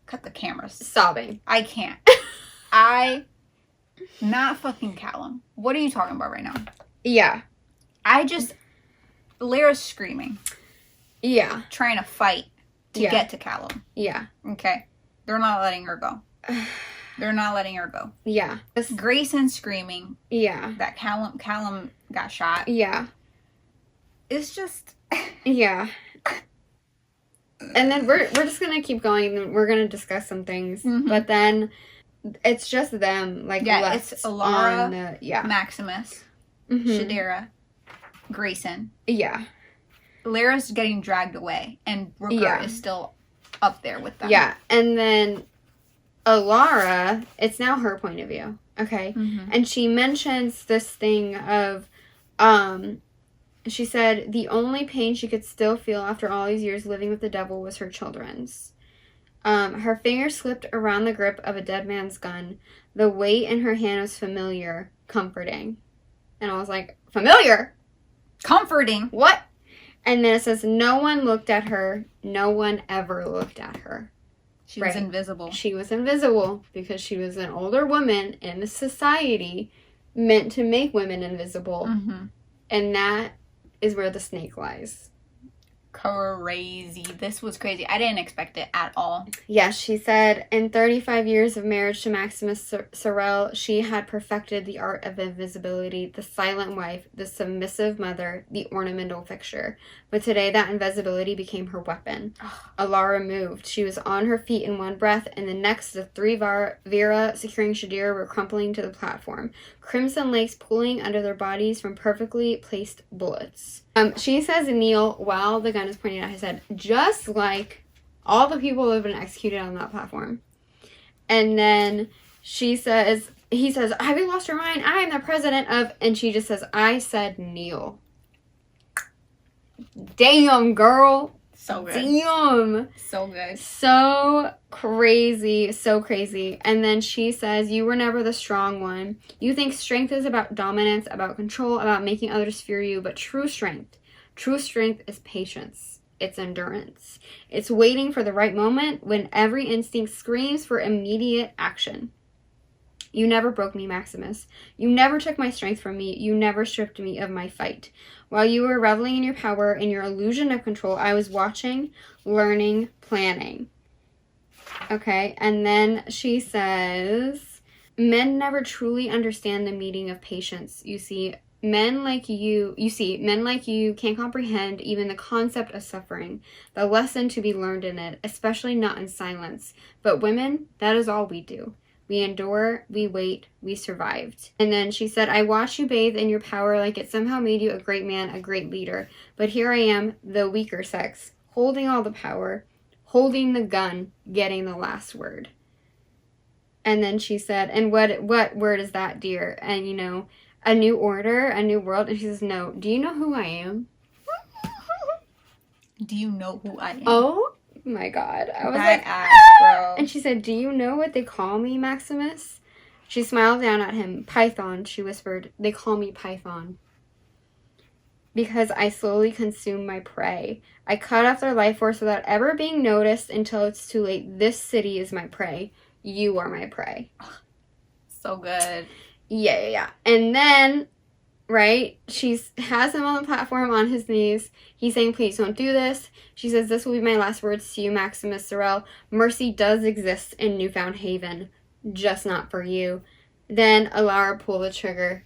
Cut the cameras. Sobbing. I can't. Not fucking Callum. What are you talking about right now? Yeah. Lyra's screaming. Yeah. Trying to fight to get to Callum. Yeah. Okay. They're not letting her go. They're not letting her go. Yeah. Grayson screaming. Yeah. That Callum got shot. Yeah. It's just... Yeah. And then we're just gonna keep going and we're gonna discuss some things. Mm-hmm. But then it's just them, like, left. It's Alara, Maximus, mm-hmm. Shadera, Grayson. Yeah. Lyra's getting dragged away and Brooker is still up there with them. Yeah. And then Alara, it's now her point of view. Okay. Mm-hmm. And she mentions this thing of she said the only pain she could still feel after all these years living with the devil was her children's. Her finger slipped around the grip of a dead man's gun. The weight in her hand was familiar, comforting. And I was like, familiar? Comforting? What? And then it says, no one looked at her. No one ever looked at her. She was invisible. She was invisible because she was an older woman in a society meant to make women invisible. Mm-hmm. And that is where the snake lies. Crazy. This was crazy. I didn't expect it at all. Yes, she said, in 35 years of marriage to Maximus Sorel, she had perfected the art of invisibility, the silent wife, the submissive mother, the ornamental fixture. But today that invisibility became her weapon. Alara moved. She was on her feet in one breath, and the next the three Vera securing Shadira were crumpling to the platform, crimson lakes pooling under their bodies from perfectly placed bullets. She says kneel while the gun is pointing at his head, just like all the people who have been executed on that platform. And then he says, have you lost your mind? I am the president of, and she just says, I said kneel. Damn, girl. So good. Damn. So good. So crazy. So crazy. And then she says, you were never the strong one. You think strength is about dominance, about control, about making others fear you. But true strength is patience. It's endurance. It's waiting for the right moment when every instinct screams for immediate action. You never broke me, Maximus. You never took my strength from me. You never stripped me of my fight. While you were reveling in your power, in your illusion of control, I was watching, learning, planning. Okay, and then she says, men never truly understand the meaning of patience. You see, men like you can't comprehend even the concept of suffering, the lesson to be learned in it, especially not in silence. But women, that is all we do. We endure, we wait, we survived. And then she said, I watched you bathe in your power like it somehow made you a great man, a great leader. But here I am, the weaker sex, holding all the power, holding the gun, getting the last word. And then she said, and what word is that, dear? And, you know, a new order, a new world. And she says, no, do you know who I am? Do you know who I am? Oh my God. I was that like, ass, bro. And she said, do you know what they call me, Maximus? She smiled down at him. Python, she whispered. They call me Python. Because I slowly consume my prey. I cut off their life force without ever being noticed until it's too late. This city is my prey. You are my prey. So good. Yeah. And then, right, she has him on the platform on his knees. He's saying, please don't do this. She says, this will be my last words to you, Maximus Sorel. Mercy does exist in Newfound Haven, just not for you. Then Alara pulled the trigger.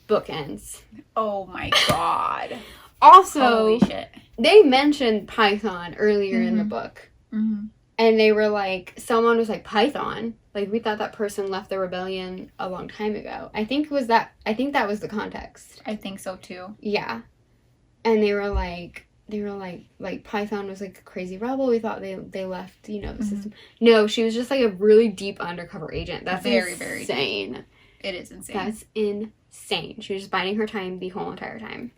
Book ends. Oh my God. Also, holy shit. They mentioned Python earlier in the book. Mm-hmm. And they were like, someone was like, Python? Like, we thought that person left the rebellion a long time ago. I think that was the context. I think so too. Yeah. And they were like Python was like a crazy rebel. We thought they left, you know, the system. No, she was just like a really deep undercover agent. That's very, very insane. Deep. It is insane. That's insane. She was just biding her time the whole entire time.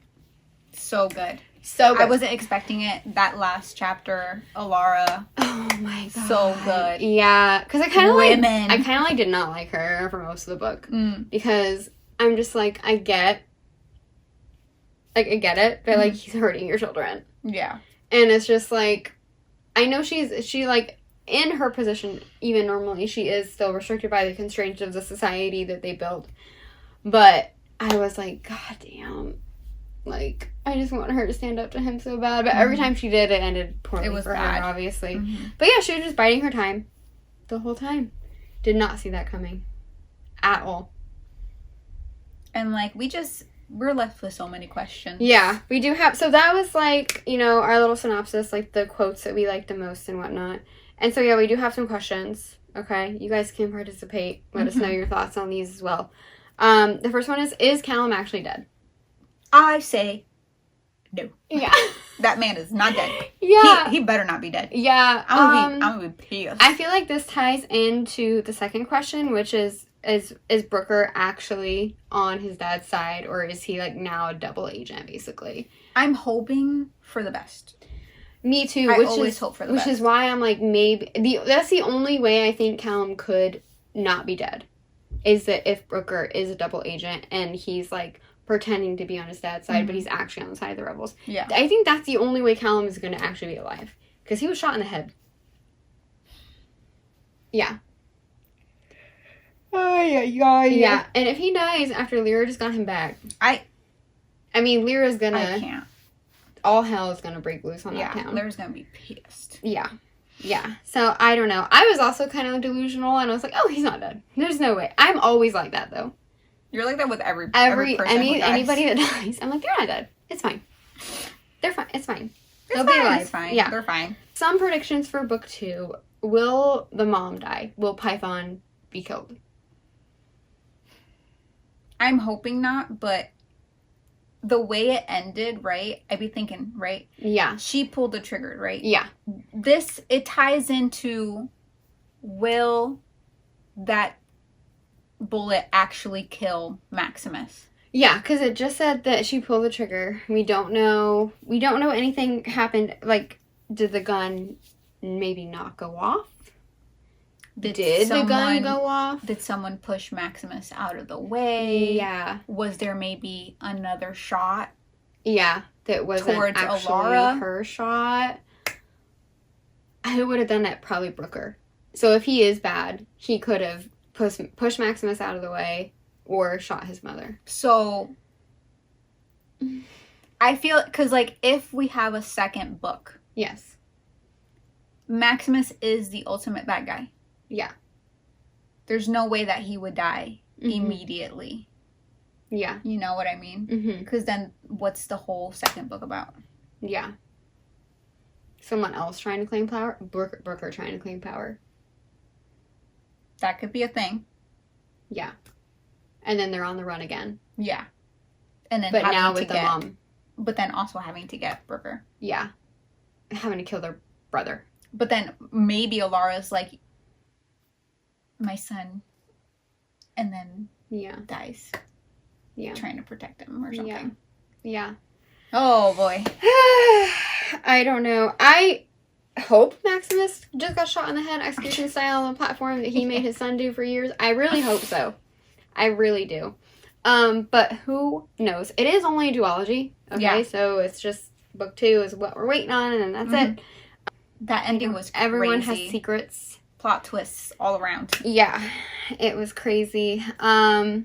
So good. So good. I wasn't expecting it. That last chapter, Alara. Oh my God. So good. Yeah. Because I kind of did not like her for most of the book. Because I'm just like, I get it, but like, he's hurting your children. Yeah. And it's just like, I know she like, in her position, even normally, she is still restricted by the constraints of the society that they built. But I was like, God damn. Like, I just want her to stand up to him so bad. But every time she did, it ended poorly for her, obviously. But yeah, she was just biding her time the whole time. Did not see that coming. At all. And like, we're left with so many questions. Yeah, we do have... So that was like, you know, our little synopsis, like the quotes that we liked the most and whatnot. And so yeah, we do have some questions. Okay? You guys can participate. Let us know your thoughts on these as well. The first one is Callum actually dead? I say no. Yeah. That man is not dead. Yeah. He better not be dead. Yeah. I'm gonna be pissed. I feel like this ties into the second question, which is Brooker actually on his dad's side, or is he like now a double agent, basically? I'm hoping for the best. Me too. I always hope for the best. Which is why I'm like, maybe that's the only way I think Callum could not be dead, is that if Brooker is a double agent and he's like pretending to be on his dad's side, but he's actually on the side of the rebels. Yeah. I think that's the only way Callum is going to actually be alive. Because he was shot in the head. Yeah. Yeah, and if he dies after Lyra just got him back, I mean, Lyra's gonna... I can't. All hell is gonna break loose on that town. Lyra's gonna be pissed. Yeah. So, I don't know. I was also kind of delusional, and I was like, oh, he's not dead. There's no way. I'm always like that, though. You're like that with every person anybody that dies. I'm like, they're not dead. It's fine. They're fine. It's fine. They'll be alive. It's fine. Yeah. They're fine. Some predictions for book 2. Will the mom die? Will Python be killed? I'm hoping not, but the way it ended, right? I'd be thinking, right? Yeah. She pulled the trigger, right? Yeah. It ties into, will that bullet actually kill Maximus? Yeah, because it just said that she pulled the trigger. We don't know anything happened. Like, did the gun maybe not go off? Did the gun go off? Did someone push Maximus out of the way? Yeah. Was there maybe another shot? Yeah, that wasn't towards actually Alara? Her shot. Who would have done that? Probably Brooker. So if he is bad, he could have pushed Maximus out of the way or shot his mother. So I feel, because like, if we have a second book, yes, Maximus is the ultimate bad guy. Yeah. There's no way that he would die immediately. Yeah. You know what I mean? Because then what's the whole second book about? Yeah. Someone else trying to claim power? Brooker trying to claim power. That could be a thing. Yeah. And then they're on the run again. Yeah. And then but now with the mom. But then also having to get Brooker. Yeah. Having to kill their brother. But then maybe Alara's like, my son, and then dies. Yeah. Trying to protect him or something. Yeah. Oh, boy. I don't know. I hope Maximus just got shot in the head execution style on the platform that he made his son do for years. I really hope so. I really do. But who knows? It is only a duology. Okay, so it's just book 2 is what we're waiting on, and then that's it. That ending was crazy. Everyone has secrets. Plot twists all around. Yeah, it was crazy. I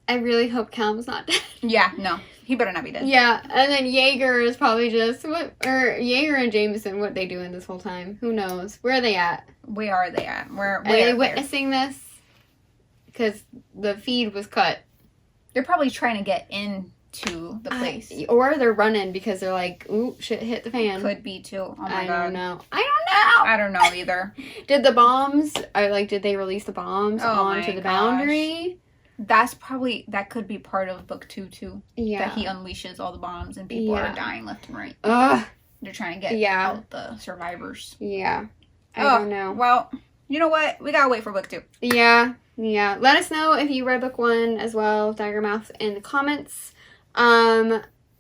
really hope Callum's not dead. Yeah, no. He better not be dead. Yeah, and then Jaeger is probably just, Jaeger and Jameson, what they doing this whole time? Who knows? Where are they at? Where are they at? Are they witnessing this? Because the feed was cut. They're probably trying to get into the place. Or they're running because they're like, ooh, shit hit the fan. Could be too. Oh my God. I don't know. I don't know either. Did the bombs, did they release the bombs onto the boundary? That could be part of book 2 too. Yeah. That he unleashes all the bombs and people are dying left and right. They're trying to get out the survivors. Yeah. I don't know. Well, you know what? We gotta wait for book 2. Yeah. Yeah. Let us know if you read book 1 as well, Daggermouth, in the comments.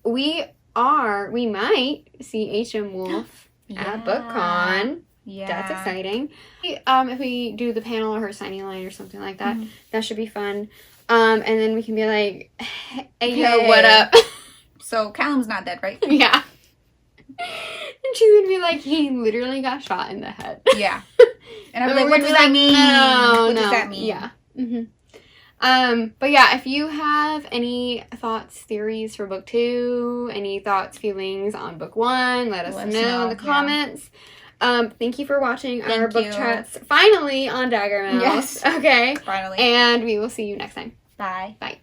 We might see H.M. Wolfe at BookCon. Yeah. That's exciting. If we do the panel or her signing line or something like that, that should be fun. And then we can be like, hey, yo, what up? So Callum's not dead, right? Yeah. And she's gonna be like, he literally got shot in the head. Yeah. And I'm like, what does that mean? What does that mean? Yeah. But yeah, if you have any thoughts, theories for book 2, any thoughts, feelings on book 1, let us know in the comments. Thank you for watching our book chats finally on Daggermouth. Yes. Okay. Finally. And we will see you next time. Bye. Bye.